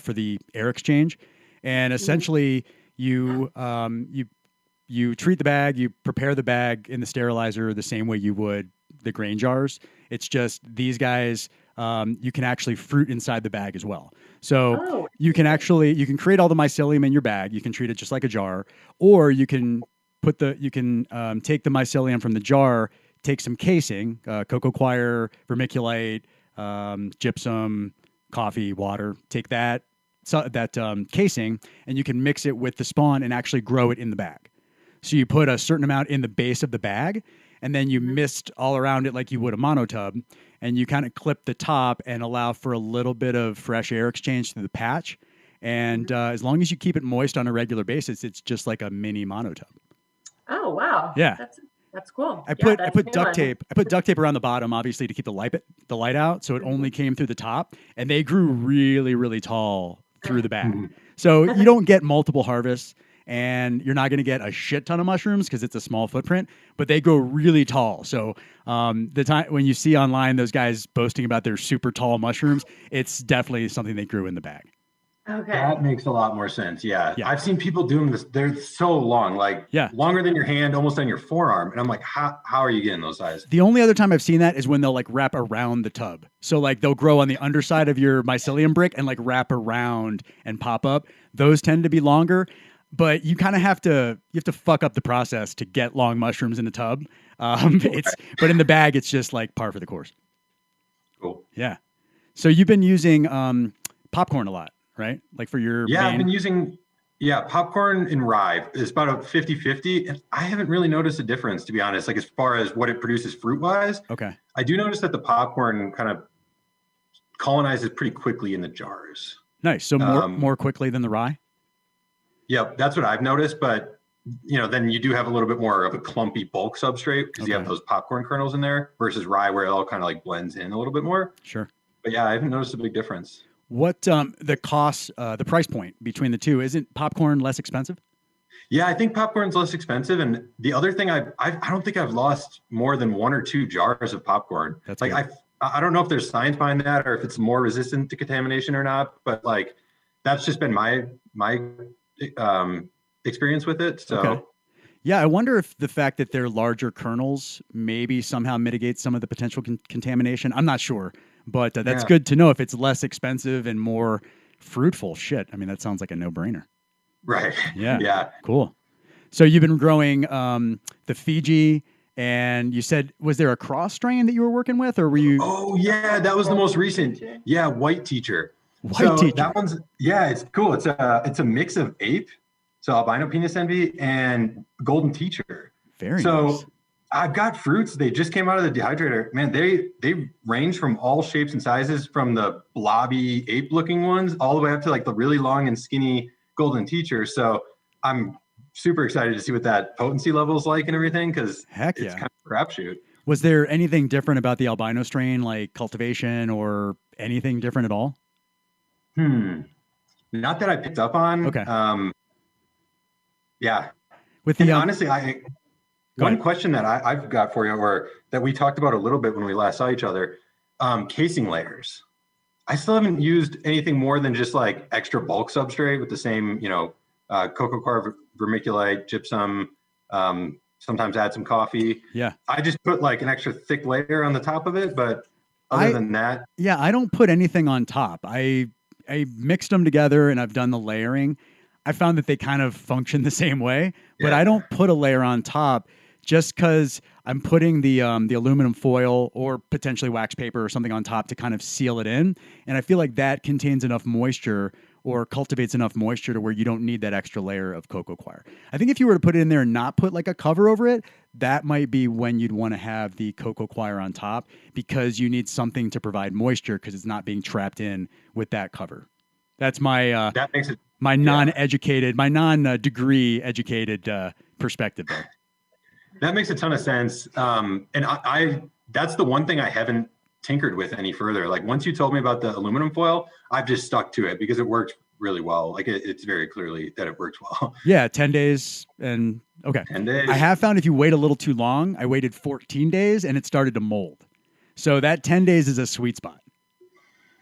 [SPEAKER 2] for the air exchange. And essentially you treat the bag, you prepare the bag in the sterilizer the same way you would the grain jars. It's just these guys, you can actually fruit inside the bag as well. So you can create all the mycelium in your bag. You can treat it just like a jar, or you can take the mycelium from the jar, take some casing, cocoa coir, vermiculite, gypsum, coffee, water, take that casing, and you can mix it with the spawn and actually grow it in the bag. So you put a certain amount in the base of the bag, and then you mist all around it like you would a monotub, and you kind of clip the top and allow for a little bit of fresh air exchange through the patch. And as long as you keep it moist on a regular basis, it's just like a mini monotub.
[SPEAKER 6] Oh, wow.
[SPEAKER 2] Yeah.
[SPEAKER 6] That's cool.
[SPEAKER 2] I put duct tape. I put duct tape around the bottom, obviously, to keep the light out, so it only came through the top. And they grew really, really tall through the bag. So you don't get multiple harvests, and you're not going to get a shit ton of mushrooms because it's a small footprint, but they grow really tall. So the time when you see online those guys boasting about their super tall mushrooms, it's definitely something they grew in the bag.
[SPEAKER 6] Okay.
[SPEAKER 5] That makes a lot more sense. Yeah. I've seen people doing this. They're so long, longer than your hand, almost on your forearm. And I'm like, how are you getting those sizes?
[SPEAKER 2] The only other time I've seen that is when they'll like wrap around the tub. So like they'll grow on the underside of your mycelium brick and like wrap around and pop up. Those tend to be longer, but you kind of have to fuck up the process to get long mushrooms in the tub. But in the bag, it's just like par for the course.
[SPEAKER 5] Cool.
[SPEAKER 2] Yeah. So you've been using popcorn a lot, right? Like for your
[SPEAKER 5] I've been using popcorn and rye. It's about a 50-50, and I haven't really noticed a difference, to be honest, like as far as what it produces fruit wise.
[SPEAKER 2] Okay.
[SPEAKER 5] I do notice that the popcorn kind of colonizes pretty quickly in the jars.
[SPEAKER 2] Nice. So more quickly than the rye?
[SPEAKER 5] Yep, that's what I've noticed, but then you do have a little bit more of a clumpy bulk substrate because you have those popcorn kernels in there versus rye where it all kind of like blends in a little bit more.
[SPEAKER 2] Sure.
[SPEAKER 5] But yeah, I haven't noticed a big difference.
[SPEAKER 2] What the cost, the price point between the two? Isn't popcorn less expensive?
[SPEAKER 5] Yeah, I think popcorn's less expensive. And the other thing, I don't think I've lost more than 1 or 2 jars of popcorn.
[SPEAKER 2] That's
[SPEAKER 5] like
[SPEAKER 2] good.
[SPEAKER 5] I don't know if there's science behind that or if it's more resistant to contamination or not. But like that's just been my experience with it. So
[SPEAKER 2] yeah, I wonder if the fact that they're larger kernels maybe somehow mitigates some of the potential contamination. I'm not sure, but that's good to know if it's less expensive and more fruitful. Shit, I mean that sounds like a no-brainer.
[SPEAKER 5] Right.
[SPEAKER 2] Yeah. Cool. So you've been growing the Fiji, and you said, was there a cross strain that you were working with, or were you?
[SPEAKER 5] Oh yeah, that was the most recent. Yeah, white teacher.
[SPEAKER 2] Teacher.
[SPEAKER 5] That one's it's cool. It's a mix of ape, so albino penis envy, and golden teacher.
[SPEAKER 2] Very
[SPEAKER 5] so
[SPEAKER 2] nice.
[SPEAKER 5] I've got fruits. They just came out of the dehydrator. Man, they range from all shapes and sizes, from the blobby ape looking ones all the way up to like the really long and skinny golden teacher. So I'm super excited to see what that potency level is like and everything, because it's kind of a crapshoot.
[SPEAKER 2] Was there anything different about the albino strain, like cultivation or anything different at all?
[SPEAKER 5] Not that I picked up on.
[SPEAKER 2] Okay.
[SPEAKER 5] Yeah. Honestly, one question that I've got for you, or that we talked about a little bit when we last saw each other, casing layers. I still haven't used anything more than just like extra bulk substrate with the same, cocoa coir, vermiculite, gypsum, sometimes add some coffee.
[SPEAKER 2] Yeah.
[SPEAKER 5] I just put like an extra thick layer on the top of it, but other than that.
[SPEAKER 2] Yeah, I don't put anything on top. I mixed them together and I've done the layering. I found that they kind of function the same way, but I don't put a layer on top just because I'm putting the aluminum foil or potentially wax paper or something on top to kind of seal it in. And I feel like that contains enough moisture or cultivates enough moisture to where you don't need that extra layer of cocoa coir. I think if you were to put it in there and not put like a cover over it, that might be when you'd want to have the cocoa coir on top because you need something to provide moisture because it's not being trapped in with that cover. That's my
[SPEAKER 5] that makes it
[SPEAKER 2] my non-educated, my non-degree educated perspective there.
[SPEAKER 5] That makes a ton of sense. And I that's the one thing I haven't tinkered with any further. Like once you told me about the aluminum foil, I've just stuck to it because it worked really well. Like it's very clearly that it worked well.
[SPEAKER 2] Yeah, 10 days and okay.
[SPEAKER 5] 10 days.
[SPEAKER 2] I have found if you wait a little too long, I waited 14 days and it started to mold. So that 10 days is a sweet spot.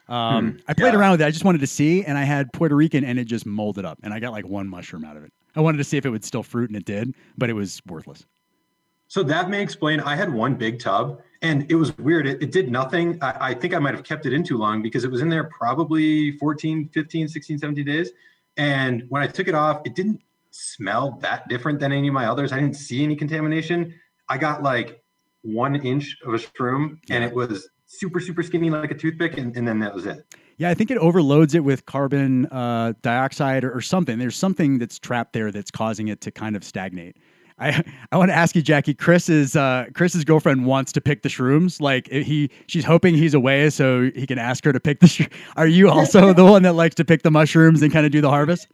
[SPEAKER 2] I played around with it. I just wanted to see, and I had Puerto Rican and it just molded up and I got like one mushroom out of it. I wanted to see if it would still fruit and it did, but it was worthless.
[SPEAKER 5] So that may explain, I had one big tub and it was weird. It did nothing. I think I might've kept it in too long because it was in there probably 14, 15, 16, 17 days. And when I took it off, it didn't smell that different than any of my others. I didn't see any contamination. I got like 1 inch of a shroom and it was super, super skinny like a toothpick. And then that was it.
[SPEAKER 2] Yeah, I think it overloads it with carbon dioxide or something. There's something that's trapped there that's causing it to kind of stagnate. I want to ask you, Jacque. Chris's girlfriend wants to pick the shrooms. Like she's hoping he's away so he can ask her to pick the. Are you also the one that likes to pick the mushrooms and kind of do the harvest?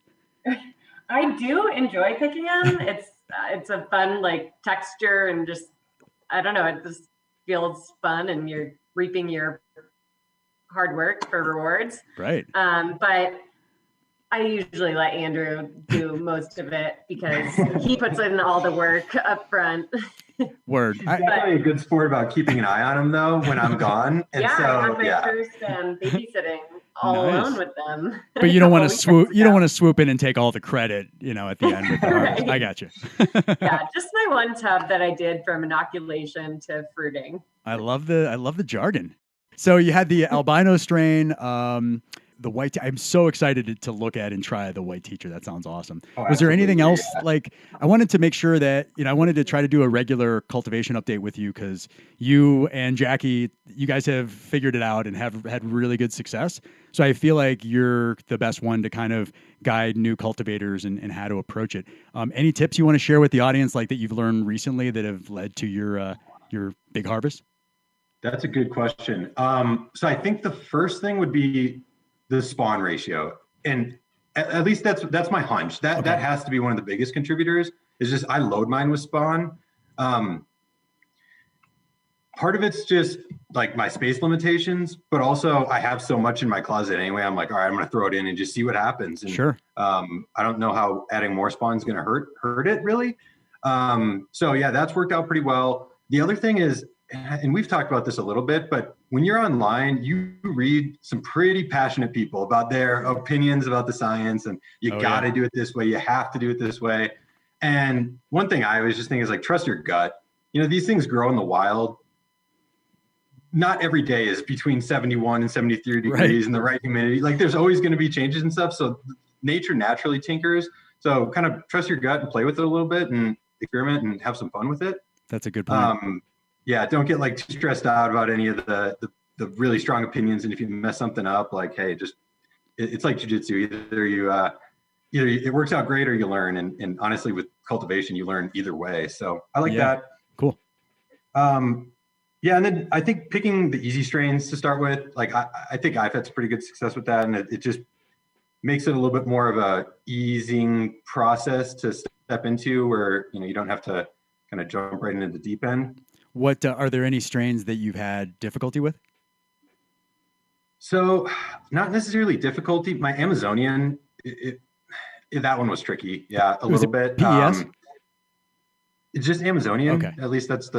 [SPEAKER 6] I do enjoy picking them. It's a fun like texture and just I don't know. It just feels fun and you're reaping your hard work for rewards.
[SPEAKER 2] Right.
[SPEAKER 6] But I usually let Andrew do most of it because he puts in all the work up front.
[SPEAKER 2] Word.
[SPEAKER 5] He's definitely a good sport about keeping an eye on him though when I'm gone. And
[SPEAKER 6] I had my first babysitting all alone with them.
[SPEAKER 2] But you don't want to swoop. You don't want to swoop in and take all the credit. You know, at the end. With the harvest. I got you.
[SPEAKER 6] Yeah, just my one tub that I did from inoculation to fruiting.
[SPEAKER 2] I love the jargon. So you had the albino strain. The white, I'm so excited to look at and try the white teacher. That sounds awesome. Was there anything else? Like, I wanted to make sure that, I wanted to try to do a regular cultivation update with you because you and Jacque, you guys have figured it out and have had really good success. So I feel like you're the best one to kind of guide new cultivators and how to approach it. Any tips you want to share with the audience, like that you've learned recently that have led to your big harvest?
[SPEAKER 5] That's a good question. So I think the first thing would be the spawn ratio, and at least that's my hunch. That has to be one of the biggest contributors. Is just I load mine with spawn. Part of it's just like my space limitations, but also I have so much in my closet anyway. I'm like, all right, I'm going to throw it in and just see what happens. And,
[SPEAKER 2] sure.
[SPEAKER 5] I don't know how adding more spawn is going to hurt it really. So yeah, that's worked out pretty well. The other thing is, and we've talked about this a little bit, but when you're online, you read some pretty passionate people about their opinions about the science, and you got to do it this way. You have to do it this way. And one thing I always just think is like, trust your gut. These things grow in the wild. Not every day is between 71 and 73 degrees and the right humidity. Like there's always going to be changes and stuff. So nature naturally tinkers. So kind of trust your gut and play with it a little bit and experiment and have some fun with it.
[SPEAKER 2] That's a good point.
[SPEAKER 5] Yeah, don't get like too stressed out about any of the really strong opinions. And if you mess something up, like, hey, just it's like jujitsu. Either it works out great or you learn. And honestly, with cultivation, you learn either way. So I like that.
[SPEAKER 2] Cool.
[SPEAKER 5] Yeah, and then I think picking the easy strains to start with, like I think I've had some pretty good success with that, and it just makes it a little bit more of a easing process to step into, where you don't have to kind of jump right into the deep end.
[SPEAKER 2] What are there any strains that you've had difficulty with?
[SPEAKER 5] So, not necessarily difficulty. My Amazonian, that one was tricky. Yeah, a little bit.
[SPEAKER 2] PES?
[SPEAKER 5] It's just Amazonian.
[SPEAKER 2] Okay.
[SPEAKER 5] At least that's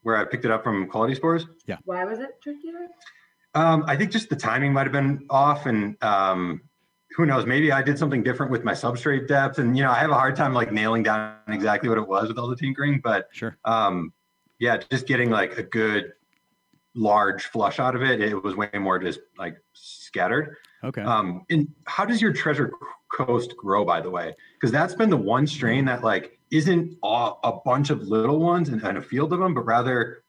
[SPEAKER 5] where I picked it up from Quality Spores.
[SPEAKER 2] Yeah.
[SPEAKER 6] Why was it trickier?
[SPEAKER 5] I think just the timing might have been off, and who knows, maybe I did something different with my substrate depth. And, I have a hard time like nailing down exactly what it was with all the tinkering, but
[SPEAKER 2] sure.
[SPEAKER 5] Yeah, just getting like a good large flush out of it. It was way more just like scattered.
[SPEAKER 2] Okay.
[SPEAKER 5] And how does your Treasure Coast grow, by the way? Because that's been the one strain that like isn't a bunch of little ones and a field of them, but rather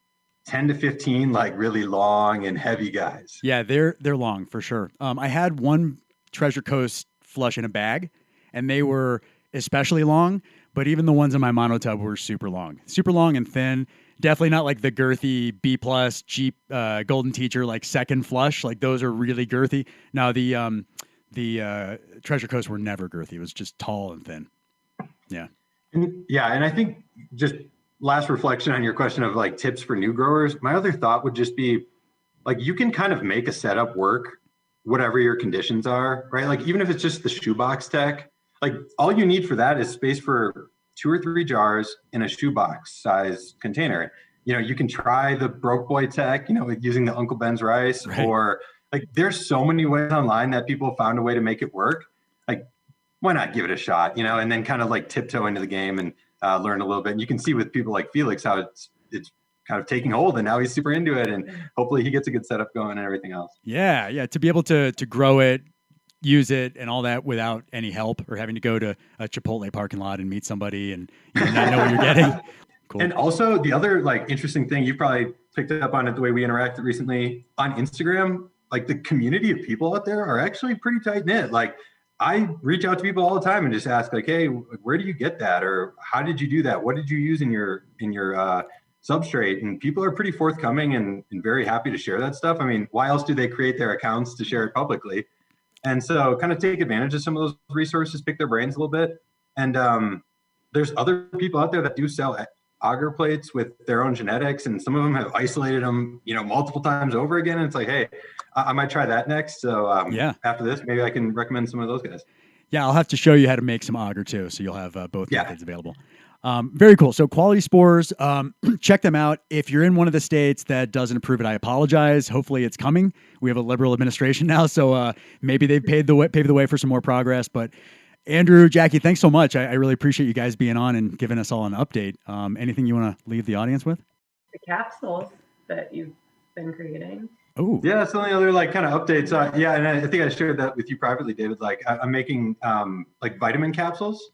[SPEAKER 5] 10 to 15 like really long and heavy guys.
[SPEAKER 2] Yeah, they're long for sure. I had one Treasure Coast flush in a bag, and they were especially long. But even the ones in my monotub were super long and thin. Definitely not like the girthy B plus Jeep Golden Teacher like second flush. Like those are really girthy. Now the Treasure Coast were never girthy. It was just tall and thin. Yeah.
[SPEAKER 5] And I think just last reflection on your question of like tips for new growers. My other thought would just be like you can kind of make a setup work, whatever your conditions are, right? Like even if it's just the shoebox tech, like all you need for that is space for 2 or 3 jars in a shoebox size container. You can try the broke boy tech, using the Uncle Ben's rice, right. Or like there's so many ways online that people found a way to make it work. Like why not give it a shot, and then kind of like tiptoe into the game and learn a little bit. And you can see with people like Felix how it's kind of taking hold, and now he's super into it, and hopefully he gets a good setup going and everything else.
[SPEAKER 2] Yeah, to be able to grow it, use it and all that without any help or having to go to a Chipotle parking lot and meet somebody and not know what you're getting. Cool.
[SPEAKER 5] And also the other like interesting thing, you probably picked up on it the way we interacted recently on Instagram, like the community of people out there are actually pretty tight knit. Like I reach out to people all the time and just ask like, hey, where do you get that? Or how did you do that? What did you use in your substrate? And people are pretty forthcoming and very happy to share that stuff. I mean, why else do they create their accounts to share it publicly? And so kind of take advantage of some of those resources, pick their brains a little bit. And there's other people out there that do sell agar plates with their own genetics. And some of them have isolated them, multiple times over again. And it's like, hey, I might try that next. So after this, maybe I can recommend some of those guys.
[SPEAKER 2] Yeah, I'll have to show you how to make some agar too. So you'll have both methods available. Very cool. So Quality Spores, check them out. If you're in one of the states that doesn't approve it, I apologize. Hopefully it's coming. We have a liberal administration now, so maybe they've paved the way for some more progress. But Andrew, Jacque, thanks so much. I really appreciate you guys being on and giving us all an update. Anything you want to leave the audience with?
[SPEAKER 6] The capsules that you've been creating.
[SPEAKER 2] Oh,
[SPEAKER 5] yeah. So the other like kind of updates. And I think I shared that with you privately, David. Like I'm making like vitamin capsules.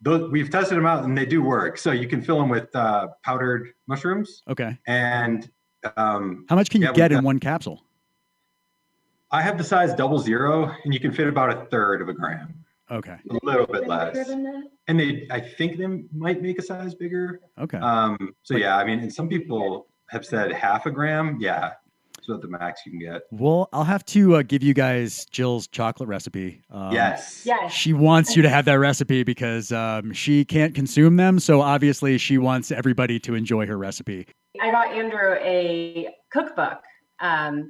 [SPEAKER 5] Those, we've tested them out and they do work. So you can fill them with powdered mushrooms.
[SPEAKER 2] Okay.
[SPEAKER 5] And
[SPEAKER 2] how much can you get in one capsule?
[SPEAKER 5] I have the size 00, and you can fit about 1/3 of a gram.
[SPEAKER 2] Okay.
[SPEAKER 5] A little bit less. And I think they might make a size bigger.
[SPEAKER 2] Okay.
[SPEAKER 5] I mean, and some people have said 1/2 gram. Yeah. So at the max you can get.
[SPEAKER 2] Well, I'll have to give you guys Jill's chocolate recipe.
[SPEAKER 5] Yes.
[SPEAKER 2] She wants you to have that recipe because she can't consume them. So obviously she wants everybody to enjoy her recipe.
[SPEAKER 6] I got Andrew a cookbook,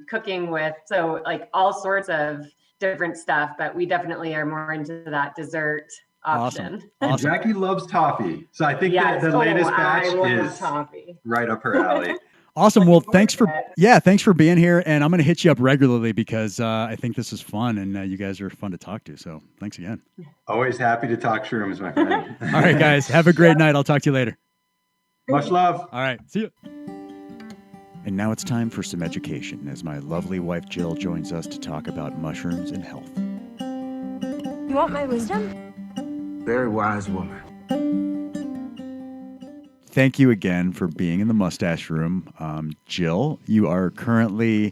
[SPEAKER 6] cooking with, so like all sorts of different stuff, but we definitely are more into that dessert option.
[SPEAKER 2] Awesome.
[SPEAKER 5] Jacque loves toffee. So I think that the latest batch is
[SPEAKER 6] toffee.
[SPEAKER 5] Right up her alley.
[SPEAKER 2] Awesome. Well, thanks for being here. And I'm going to hit you up regularly because I think this is fun and you guys are fun to talk to. So thanks again.
[SPEAKER 5] Always happy to talk shrooms, my friend.
[SPEAKER 2] All right, guys. Have a great night. I'll talk to you later.
[SPEAKER 5] Much love.
[SPEAKER 2] All right. See you. And now it's time for some education as my lovely wife Jill joins us to talk about mushrooms and health.
[SPEAKER 7] You want my wisdom?
[SPEAKER 8] Very wise woman.
[SPEAKER 2] Thank you again for being in the Mustache Room. Jill, you are currently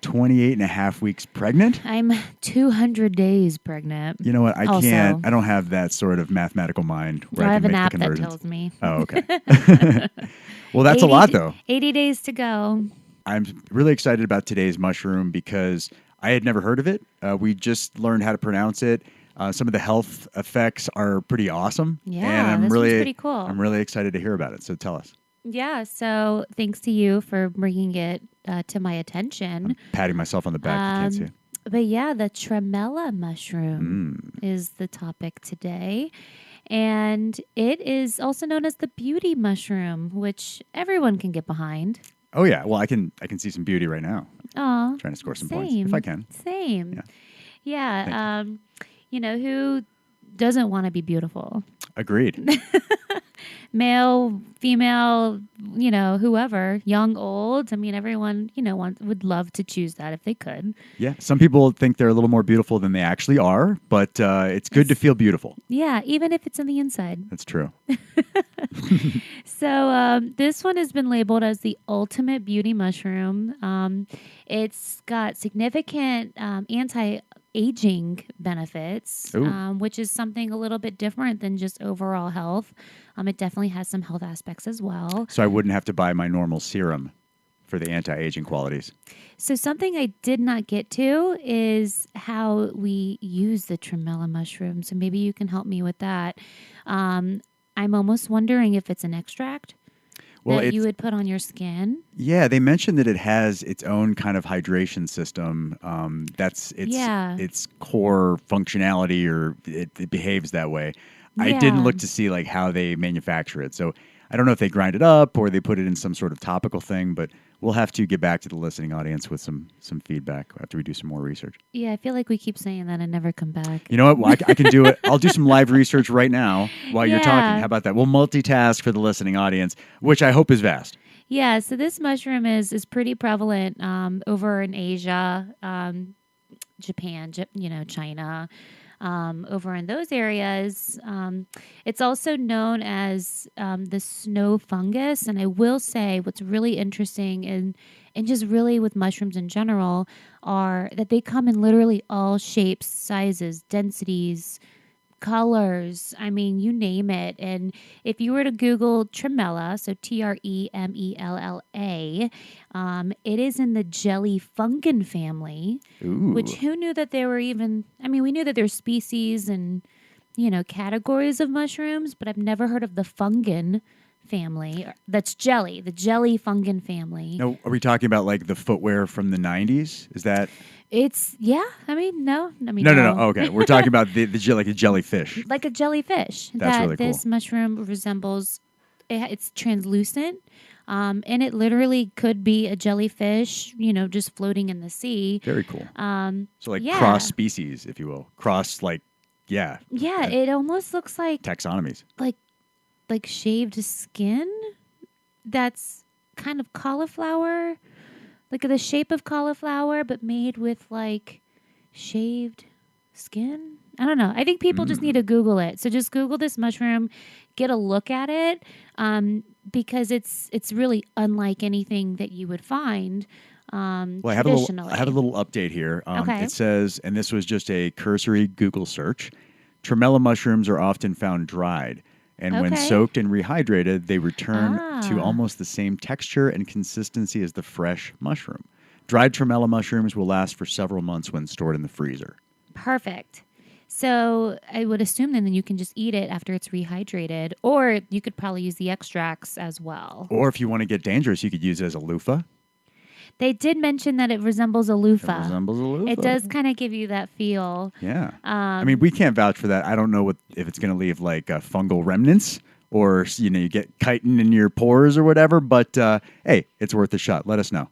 [SPEAKER 2] 28 and a half weeks pregnant.
[SPEAKER 7] I'm 200 days pregnant.
[SPEAKER 2] You know what? I don't have that sort of mathematical mind where I
[SPEAKER 7] have
[SPEAKER 2] can
[SPEAKER 7] an
[SPEAKER 2] make
[SPEAKER 7] app
[SPEAKER 2] the
[SPEAKER 7] that
[SPEAKER 2] conversions.
[SPEAKER 7] tells me.
[SPEAKER 2] Oh, okay. Well, that's a lot, though.
[SPEAKER 7] 80 days to go.
[SPEAKER 2] I'm really excited about today's mushroom because I had never heard of it. We just learned how to pronounce it. Some of the health effects are pretty awesome.
[SPEAKER 7] Yeah,
[SPEAKER 2] and
[SPEAKER 7] this was pretty cool.
[SPEAKER 2] I'm really excited to hear about it. So tell us.
[SPEAKER 7] Yeah, so thanks to you for bringing it to my attention.
[SPEAKER 2] I'm patting myself on the back. You can't see.
[SPEAKER 7] But yeah, the tremella mushroom is the topic today. And it is also known as the beauty mushroom, which everyone can get behind.
[SPEAKER 2] Oh, yeah. Well, I can see some beauty right now.
[SPEAKER 7] Oh,
[SPEAKER 2] trying to score some points if I can.
[SPEAKER 7] Same.
[SPEAKER 2] Yeah.
[SPEAKER 7] Yeah. Who doesn't want to be beautiful?
[SPEAKER 2] Agreed.
[SPEAKER 7] Male, female, whoever, young, old. I mean, everyone, would love to choose that if they could.
[SPEAKER 2] Yeah. Some people think they're a little more beautiful than they actually are, but it's good to feel beautiful.
[SPEAKER 7] Yeah, even if it's on the inside.
[SPEAKER 2] That's true.
[SPEAKER 7] So this one has been labeled as the ultimate beauty mushroom. It's got significant anti-aging benefits, which is something a little bit different than just overall health. It definitely has some health aspects as well.
[SPEAKER 2] So I wouldn't have to buy my normal serum for the anti-aging qualities.
[SPEAKER 7] So something I did not get to is how we use the tremella mushroom. So maybe you can help me with that. I'm almost wondering if it's an extract that you would put on your skin.
[SPEAKER 2] Yeah, they mentioned that it has its own kind of hydration system. That's its core functionality, or it behaves that way. Yeah. I didn't look to see like how they manufacture it. So I don't know if they grind it up or they put it in some sort of topical thing, but we'll have to get back to the listening audience with some feedback after we do some more research.
[SPEAKER 7] Yeah, I feel like we keep saying that and never come back.
[SPEAKER 2] You know what? Well, I can do it. I'll do some live research right now while you're talking. How about that? We'll multitask for the listening audience, which I hope is vast.
[SPEAKER 7] Yeah, so this mushroom is pretty prevalent over in Asia, Japan, China. Over in those areas. It's also known as the snow fungus. And I will say what's really interesting and just really with mushrooms in general are that they come in literally all shapes, sizes, densities, colors. I mean, you name it. And if you were to Google tremella, so Tremella, it is in the jelly fungin family. Ooh. Which who knew that there were even, we knew that there's species and, categories of mushrooms, but I've never heard of the fungin family. That's jelly, the jelly fungin family.
[SPEAKER 2] No, are we talking about like the footwear from the 90s? Is that...
[SPEAKER 7] It's, no.
[SPEAKER 2] No. Okay. We're talking about like a jellyfish.
[SPEAKER 7] Like a jellyfish.
[SPEAKER 2] That's really cool.
[SPEAKER 7] This mushroom resembles, it's translucent. And it literally could be a jellyfish, just floating in the sea.
[SPEAKER 2] Very cool. So like cross species, if you will. Cross Yeah,
[SPEAKER 7] it almost looks like
[SPEAKER 2] taxonomies.
[SPEAKER 7] Like shaved skin that's kind of cauliflower. Like the shape of cauliflower, but made with like shaved skin. I don't know. I think people just need to Google it. So just Google this mushroom, get a look at it, because it's really unlike anything that you would find.
[SPEAKER 2] Well, I have a little update here.
[SPEAKER 7] Okay.
[SPEAKER 2] It says, and this was just a cursory Google search. Tremella mushrooms are often found dried. And when soaked and rehydrated, they return to almost the same texture and consistency as the fresh mushroom. Dried tremella mushrooms will last for several months when stored in the freezer.
[SPEAKER 7] Perfect. So I would assume then you can just eat it after it's rehydrated, or you could probably use the extracts as well.
[SPEAKER 2] Or if you want to get dangerous, you could use it as a loofah.
[SPEAKER 7] They did mention that it resembles a loofah.
[SPEAKER 2] It resembles a loofah.
[SPEAKER 7] It does kind of give you that feel.
[SPEAKER 2] Yeah. We can't vouch for that. I don't know if it's going to leave like fungal remnants or, you get chitin in your pores or whatever. But, hey, it's worth a shot. Let us know.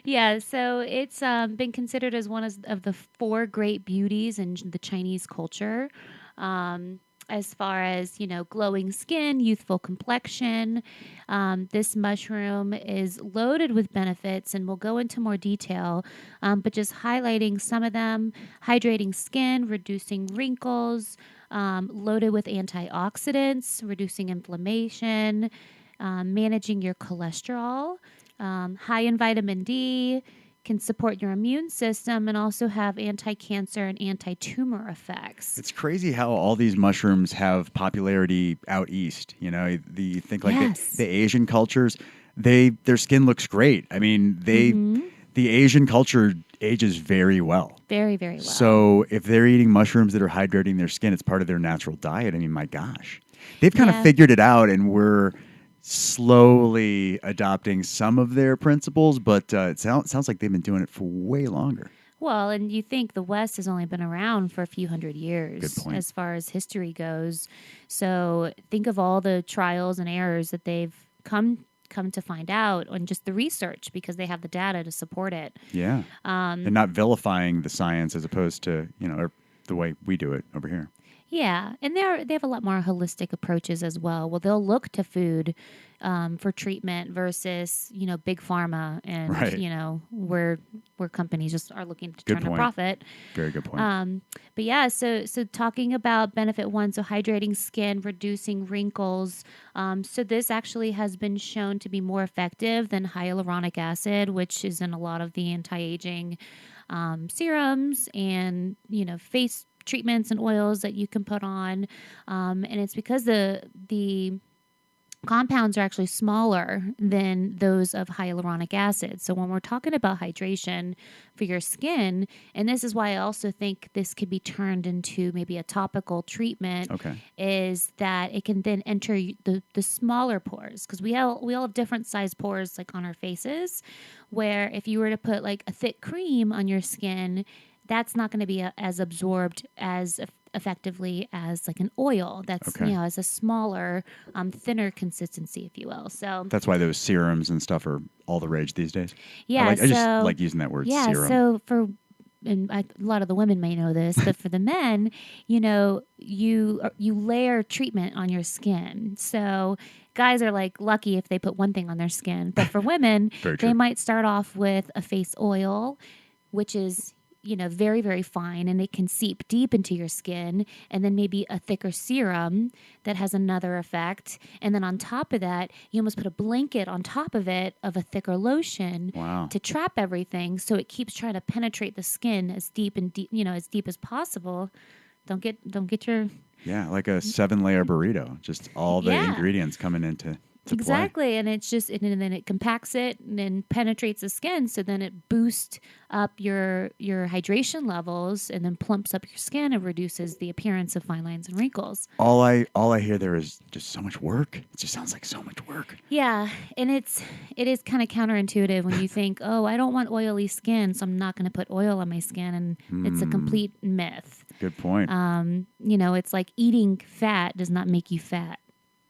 [SPEAKER 7] Yeah, so it's been considered as one of the 4 great beauties in the Chinese culture. As far as, glowing skin, youthful complexion. This mushroom is loaded with benefits, and we'll go into more detail, but just highlighting some of them: hydrating skin, reducing wrinkles, loaded with antioxidants, reducing inflammation, managing your cholesterol, high in vitamin D, can support your immune system, and also have anti-cancer and anti-tumor effects.
[SPEAKER 2] It's crazy how all these mushrooms have popularity out east. You think like the Asian cultures, their skin looks great. The Asian culture ages very well.
[SPEAKER 7] Very, very well.
[SPEAKER 2] So if they're eating mushrooms that are hydrating their skin, it's part of their natural diet. My gosh. They've kind of figured it out, and we're slowly adopting some of their principles, but it sounds like they've been doing it for way longer.
[SPEAKER 7] Well, and you think the West has only been around for a few hundred years.
[SPEAKER 2] Good point.
[SPEAKER 7] As far as history goes. So think of all the trials and errors that they've come come to find out on just the research because they have the data to support it.
[SPEAKER 2] Yeah. And not vilifying the science as opposed to, or the way we do it over here.
[SPEAKER 7] Yeah, and they have a lot more holistic approaches as well. Well, they'll look to food for treatment versus big pharma and where companies just are looking to turn a profit.
[SPEAKER 2] Very good point.
[SPEAKER 7] But yeah, so talking about benefit one, so hydrating skin, reducing wrinkles. So this actually has been shown to be more effective than hyaluronic acid, which is in a lot of the anti-aging serums and face treatments and oils that you can put on, and it's because the compounds are actually smaller than those of hyaluronic acid. So when we're talking about hydration for your skin, and this is why I also think this could be turned into maybe a topical treatment, is that it can then enter the smaller pores, because we all have different size pores like on our faces, where if you were to put like a thick cream on your skin, that's not going to be as absorbed as effectively as like an oil that's, as a smaller, thinner consistency, if you will. So
[SPEAKER 2] that's why those serums and stuff are all the rage these days.
[SPEAKER 7] Yeah.
[SPEAKER 2] I just like using that word serum.
[SPEAKER 7] So a lot of the women may know this, but for the men, you layer treatment on your skin. So guys are like lucky if they put one thing on their skin, but for women, they might start off with a face oil, which is very, very fine, and it can seep deep into your skin, and then maybe a thicker serum that has another effect. And then on top of that, you almost put a blanket on top of it of a thicker lotion to trap everything, so it keeps trying to penetrate the skin as deep as possible. Don't get your...
[SPEAKER 2] Yeah, like a 7-layer burrito, just all the ingredients coming into
[SPEAKER 7] exactly
[SPEAKER 2] play.
[SPEAKER 7] And it's just and then it compacts it and then penetrates the skin, so then it boosts up your hydration levels and then plumps up your skin and reduces the appearance of fine lines and wrinkles.
[SPEAKER 2] All I hear there is just so much work. It just sounds like so much work.
[SPEAKER 7] Yeah, and it is kind of counterintuitive when you think, oh, I don't want oily skin, so I'm not going to put oil on my skin, and it's a complete myth.
[SPEAKER 2] Good point.
[SPEAKER 7] It's like eating fat does not make you fat.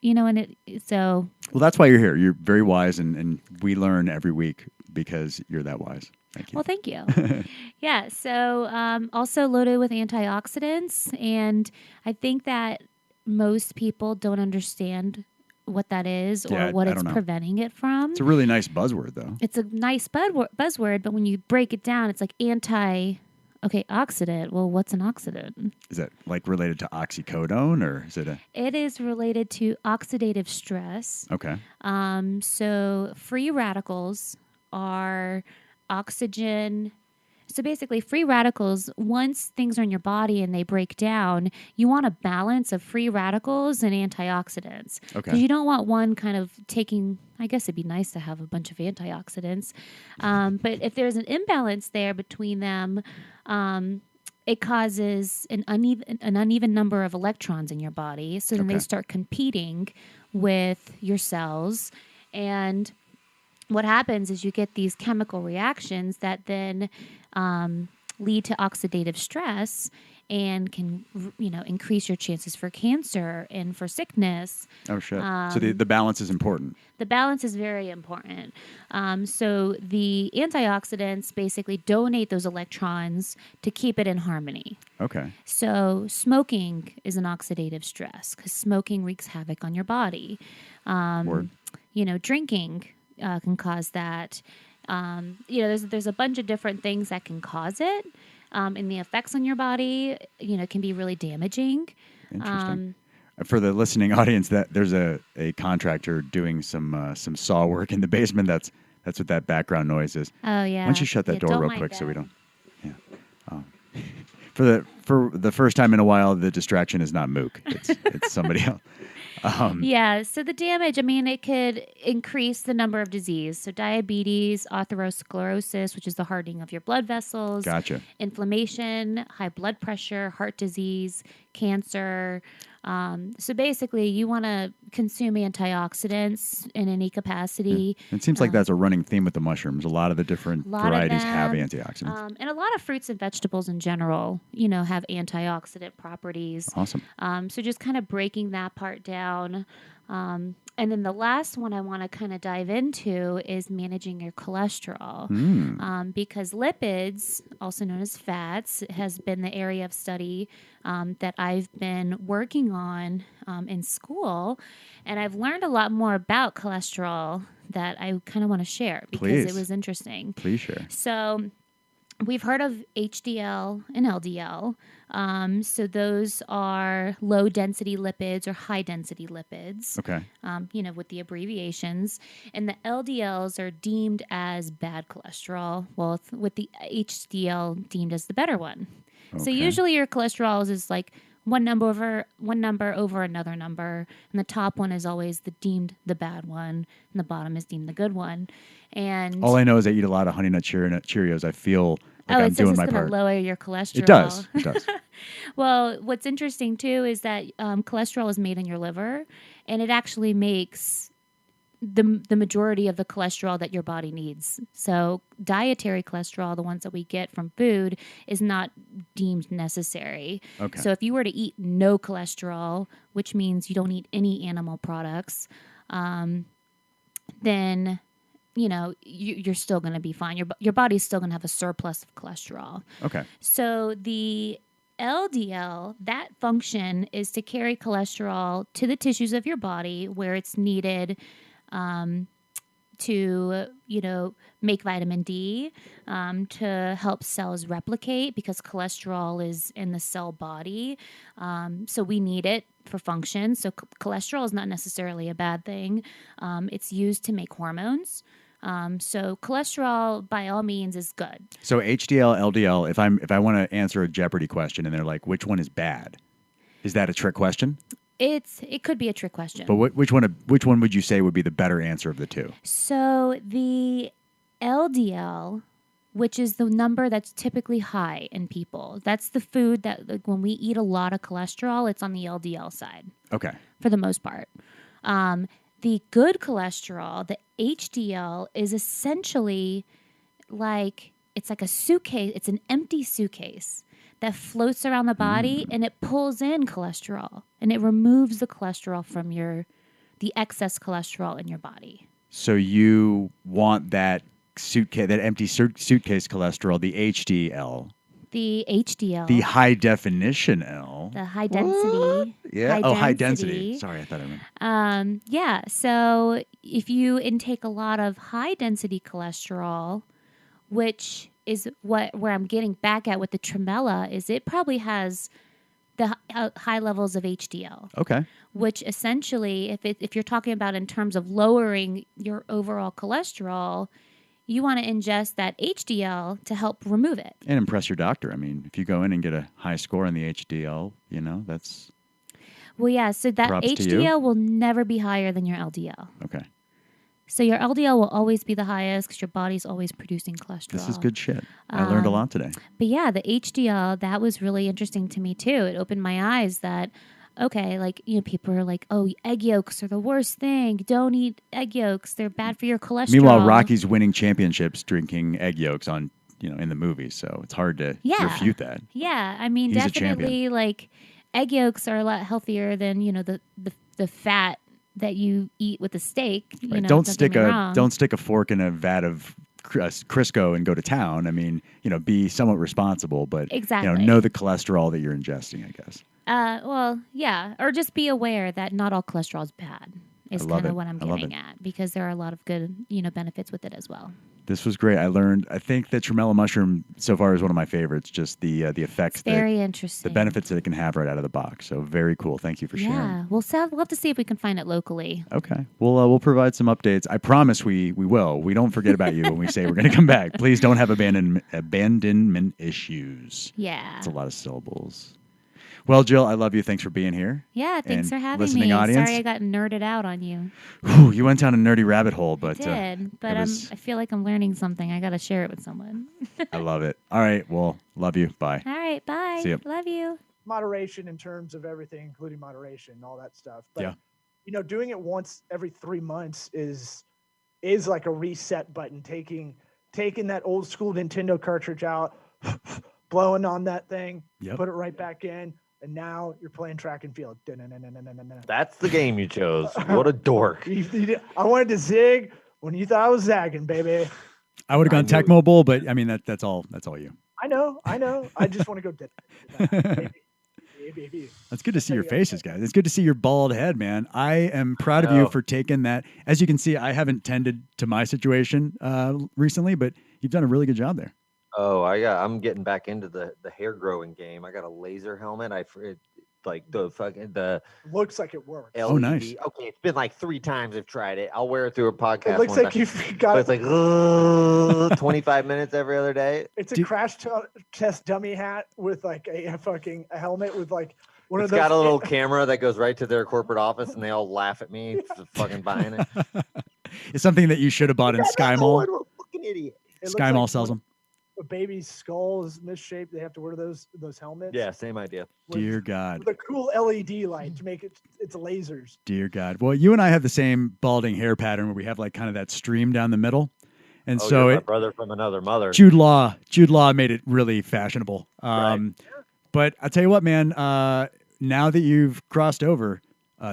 [SPEAKER 7] Well,
[SPEAKER 2] that's why you're here. You're very wise, and we learn every week because you're that wise. Thank you.
[SPEAKER 7] Well, thank you. Yeah. So also loaded with antioxidants, and I think that most people don't understand what that is or what it's preventing it from.
[SPEAKER 2] It's a really nice buzzword, though.
[SPEAKER 7] It's a nice buzzword, but when you break it down, it's like oxidant. Well, what's an oxidant?
[SPEAKER 2] Is that like related to oxycodone, or is it
[SPEAKER 7] It is related to oxidative stress.
[SPEAKER 2] Okay.
[SPEAKER 7] So free radicals are oxygen. So basically, free radicals, once things are in your body and they break down, you want a balance of free radicals and antioxidants. Okay. Because you don't want one kind of taking, I guess it'd be nice to have a bunch of antioxidants. But if there's an imbalance there between them, it causes an uneven number of electrons in your body. So then they start competing with your cells. And what happens is you get these chemical reactions that then lead to oxidative stress and can, increase your chances for cancer and for sickness.
[SPEAKER 2] Oh, shit. So the balance is important.
[SPEAKER 7] The balance is very important. So the antioxidants basically donate those electrons to keep it in harmony.
[SPEAKER 2] Okay.
[SPEAKER 7] So smoking is an oxidative stress because smoking wreaks havoc on your body. Drinking can cause that. There's a bunch of different things that can cause it. And the effects on your body, can be really damaging.
[SPEAKER 2] Interesting. For the listening audience, that there's a contractor doing some saw work in the basement. That's what that background noise is.
[SPEAKER 7] Oh yeah.
[SPEAKER 2] Why don't you shut that door real quick
[SPEAKER 7] that.
[SPEAKER 2] so we don't? Yeah. For the first time in a while, the distraction is not Mook. It's somebody else.
[SPEAKER 7] So the damage, it could increase the number of disease. So diabetes, atherosclerosis, which is the hardening of your blood vessels.
[SPEAKER 2] Gotcha.
[SPEAKER 7] Inflammation, high blood pressure, heart disease, cancer. So basically, you want to consume antioxidants in any capacity.
[SPEAKER 2] Yeah. It seems like that's a running theme with the mushrooms. A lot of the different varieties have antioxidants.
[SPEAKER 7] And a lot of fruits and vegetables in general, have antioxidant properties.
[SPEAKER 2] Awesome.
[SPEAKER 7] So just kind of breaking that part down. And then the last one I want to kind of dive into is managing your cholesterol, because lipids, also known as fats, has been the area of study that I've been working on in school. And I've learned a lot more about cholesterol that I kind of want to share because it was interesting.
[SPEAKER 2] Please share.
[SPEAKER 7] So we've heard of HDL and LDL. So those are low density lipids or high density lipids.
[SPEAKER 2] Okay.
[SPEAKER 7] With the abbreviations. And the LDLs are deemed as bad cholesterol, well, with the HDL deemed as the better one. Okay. So usually your cholesterol is like one number over another number, and the top one is always deemed the bad one, and the bottom is deemed the good one. And
[SPEAKER 2] all I know is I eat a lot of Honey Nut Cheerios. I feel like I'm doing my part.
[SPEAKER 7] It says it's going to lower your cholesterol.
[SPEAKER 2] It does. It does.
[SPEAKER 7] Well, what's interesting too is that cholesterol is made in your liver, and it actually makes the majority of the cholesterol that your body needs. So dietary cholesterol, the ones that we get from food, is not deemed necessary.
[SPEAKER 2] Okay.
[SPEAKER 7] So if you were to eat no cholesterol, which means you don't eat any animal products, then you're still going to be fine. Your body's still going to have a surplus of cholesterol.
[SPEAKER 2] Okay.
[SPEAKER 7] So the LDL, that function is to carry cholesterol to the tissues of your body where it's needed to, make vitamin D, to help cells replicate because cholesterol is in the cell body. So we need it for function. So cholesterol is not necessarily a bad thing. It's used to make hormones. So cholesterol, by all means, is good.
[SPEAKER 2] So HDL, LDL. If I want to answer a Jeopardy question, and they're like, which one is bad? Is that a trick question?
[SPEAKER 7] It could be a trick question.
[SPEAKER 2] But which one would you say would be the better answer of the two?
[SPEAKER 7] So the LDL, which is the number that's typically high in people, that's the food that when we eat a lot of cholesterol, it's on the LDL side. Okay. For the most part. The good cholesterol, the HDL, is essentially it's like a suitcase. It's an empty suitcase that floats around the body and it pulls in cholesterol and it removes the cholesterol from the excess cholesterol in your body.
[SPEAKER 2] So you want that empty suitcase cholesterol, the HDL.
[SPEAKER 7] The HDL.
[SPEAKER 2] The high definition L.
[SPEAKER 7] The high density.
[SPEAKER 2] What? Yeah. High density. Sorry, I thought I meant.
[SPEAKER 7] Yeah. So if you intake a lot of high density cholesterol, which is where I'm getting back at with the tremella, is it probably has the high levels of HDL. Okay. Which essentially, if you're talking about in terms of lowering your overall cholesterol, you want to ingest that HDL to help remove it.
[SPEAKER 2] And impress your doctor. I mean, if you go in and get a high score on the HDL, that's...
[SPEAKER 7] Well, yeah, so that HDL will never be higher than your LDL.
[SPEAKER 2] Okay.
[SPEAKER 7] So your LDL will always be the highest because your body's always producing cholesterol.
[SPEAKER 2] This is good shit. I learned a lot today.
[SPEAKER 7] But yeah, the HDL, that was really interesting to me too. It opened my eyes that, okay, people are like, oh, egg yolks are the worst thing. Don't eat egg yolks. They're bad for your cholesterol.
[SPEAKER 2] Meanwhile, Rocky's winning championships drinking egg yolks in the movies. So it's hard to refute that.
[SPEAKER 7] Yeah. I mean, he's definitely egg yolks are a lot healthier than, the fat that you eat with a steak.
[SPEAKER 2] Right. Don't stick a fork in a vat of Crisco and go to town. I mean, be somewhat responsible, but know the cholesterol that you're ingesting, I guess.
[SPEAKER 7] Well, yeah, or just be aware that not all cholesterol is bad. Is kind of what I'm getting at, because there are a lot of good, benefits with it as well.
[SPEAKER 2] This was great. I think that tremella mushroom so far is one of my favorites. Just the effects,
[SPEAKER 7] very interesting,
[SPEAKER 2] the benefits that it can have right out of the box. So very cool. Thank you for sharing.
[SPEAKER 7] Yeah, we'll have to see if we can find it locally.
[SPEAKER 2] Okay, we'll provide some updates. I promise we will. We don't forget about you when we say we're going to come back. Please don't have abandonment issues.
[SPEAKER 7] Yeah,
[SPEAKER 2] it's a lot of syllables. Well, Jill, I love you. Thanks for being here.
[SPEAKER 7] Yeah, thanks for having
[SPEAKER 2] me. Audience.
[SPEAKER 7] Sorry I got nerded out on you.
[SPEAKER 2] Whew, you went down a nerdy rabbit hole, but
[SPEAKER 7] I did. But I feel like I'm learning something. I got to share it with someone.
[SPEAKER 2] I love it. All right. Well, love you. Bye.
[SPEAKER 7] All right. Bye.
[SPEAKER 2] See you.
[SPEAKER 7] Love you.
[SPEAKER 3] Moderation in terms of everything, including moderation and all that stuff. But, doing it once every 3 months is like a reset button. Taking that old school Nintendo cartridge out, blowing on that thing, put it right back in. and now you're playing track and field.
[SPEAKER 4] That's the game you chose. What a dork.
[SPEAKER 3] I wanted to zig when you thought I was zagging, baby.
[SPEAKER 2] I would have gone Tecmo Bowl, but I mean that's all you.
[SPEAKER 3] I know. I just want to go. Baby.
[SPEAKER 2] That's good to see your faces, guys. It's good to see your bald head, man. I am proud of you for taking that. As you can see, I haven't tended to my situation recently, but you've done a really good job there.
[SPEAKER 4] Oh, I'm getting back into the hair growing game. I got a laser helmet. The
[SPEAKER 3] looks like it works.
[SPEAKER 4] LED.
[SPEAKER 2] Oh, nice.
[SPEAKER 4] Okay, it's been like 3 times I've tried it. I'll wear it through a podcast.
[SPEAKER 3] It looks like you've got.
[SPEAKER 4] It's like 25 minutes every other day.
[SPEAKER 3] It's a crash test dummy hat with like a helmet with like one of those.
[SPEAKER 4] It's got a little camera that goes right to their corporate office, and they all laugh at me for fucking buying it.
[SPEAKER 2] It's something that you should have bought in Sky Mall.
[SPEAKER 4] What a fucking idiot.
[SPEAKER 2] Sky Mall sells them.
[SPEAKER 3] A baby's skull is misshaped. They have to wear those helmets.
[SPEAKER 4] Yeah, same idea.
[SPEAKER 2] Dear God.
[SPEAKER 3] With a cool LED light to make it's lasers.
[SPEAKER 2] Dear God. Well, you and I have the same balding hair pattern where we have like kind of that stream down the middle. And so
[SPEAKER 4] you're my brother from another mother.
[SPEAKER 2] Jude Law made it really fashionable. Right. But I'll tell you what, man, now that you've crossed over,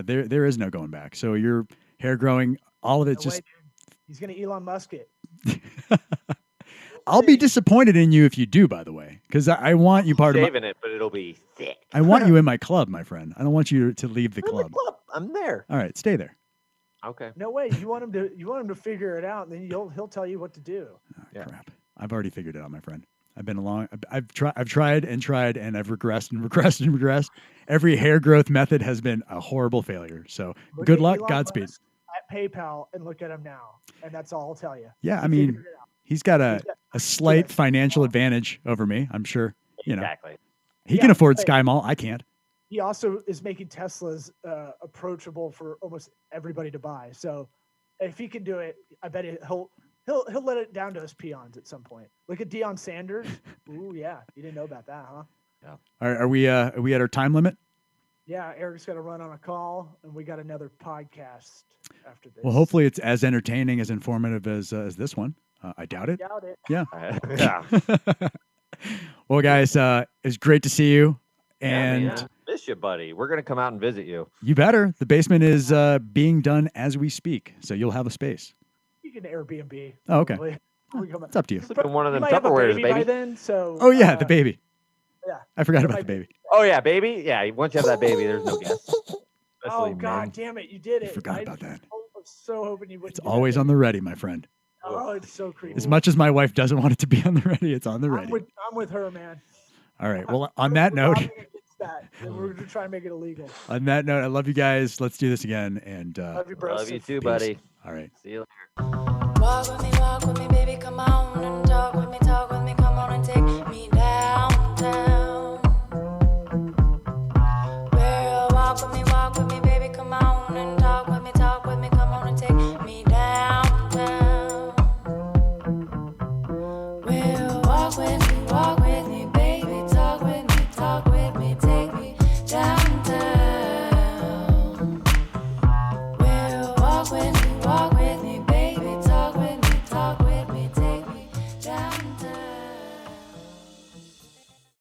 [SPEAKER 2] there is no going back. So your hair growing, all of it's
[SPEAKER 3] he's going to Elon Musk it.
[SPEAKER 2] I'll be disappointed in you if you do, by the way, because I want you part of
[SPEAKER 4] it, but it'll be thick.
[SPEAKER 2] I want you in my club, my friend. I don't want you to leave the club.
[SPEAKER 4] I'm there.
[SPEAKER 2] All right, stay there.
[SPEAKER 4] Okay.
[SPEAKER 3] No way. You want him to figure it out, and then he'll tell you what to do.
[SPEAKER 2] Oh, crap. I've already figured it out, my friend. I've been along. I've tried, and I've regressed and regressed. Every hair growth method has been a horrible failure. So good luck, Godspeed.
[SPEAKER 3] At PayPal, and look at him now, and that's all I'll tell you.
[SPEAKER 2] Yeah, I mean, he's got a slight financial advantage over me. I'm sure.
[SPEAKER 4] Exactly.
[SPEAKER 2] He can afford Sky Mall. I can't.
[SPEAKER 3] He also is making Teslas approachable for almost everybody to buy. So if he can do it, I bet he'll let it down to us peons at some point. Look at Deion Sanders. Ooh, yeah, you didn't know about that, huh?
[SPEAKER 2] Yeah. Are we at our time limit?
[SPEAKER 3] Yeah, Eric's got to run on a call, and we got another podcast after this.
[SPEAKER 2] Well, hopefully it's as entertaining, as informative as this one. I doubt it. Yeah. Well, guys, it's great to see you. And
[SPEAKER 4] miss you, buddy. We're gonna come out and visit you.
[SPEAKER 2] You better. The basement is being done as we speak, so you'll have a space.
[SPEAKER 3] You can Airbnb.
[SPEAKER 2] Oh, okay. It's up to you.
[SPEAKER 4] Sleep in one of them Tupperwares, baby.
[SPEAKER 3] By then, so.
[SPEAKER 2] Oh yeah, the baby.
[SPEAKER 3] Yeah.
[SPEAKER 2] I forgot about the baby.
[SPEAKER 4] Oh yeah, baby. Yeah, once you have that baby, there's no guess.
[SPEAKER 3] Oh God, damn it! You did it.
[SPEAKER 2] I forgot about that.
[SPEAKER 3] I was so hoping you would.
[SPEAKER 2] It's always on the ready, my friend.
[SPEAKER 3] Oh, it's so creepy.
[SPEAKER 2] As much as my wife doesn't want it to be on the ready, it's on the ready.
[SPEAKER 3] I'm with her, man.
[SPEAKER 2] All right. Well, on that note,
[SPEAKER 3] we're going to try and make it illegal.
[SPEAKER 2] On that note, I love you guys. Let's do this again. And
[SPEAKER 3] love you, bro.
[SPEAKER 4] Love you too, buddy.
[SPEAKER 2] All right.
[SPEAKER 4] See you later.
[SPEAKER 8] Walk with me, baby. Come on and talk with me, talk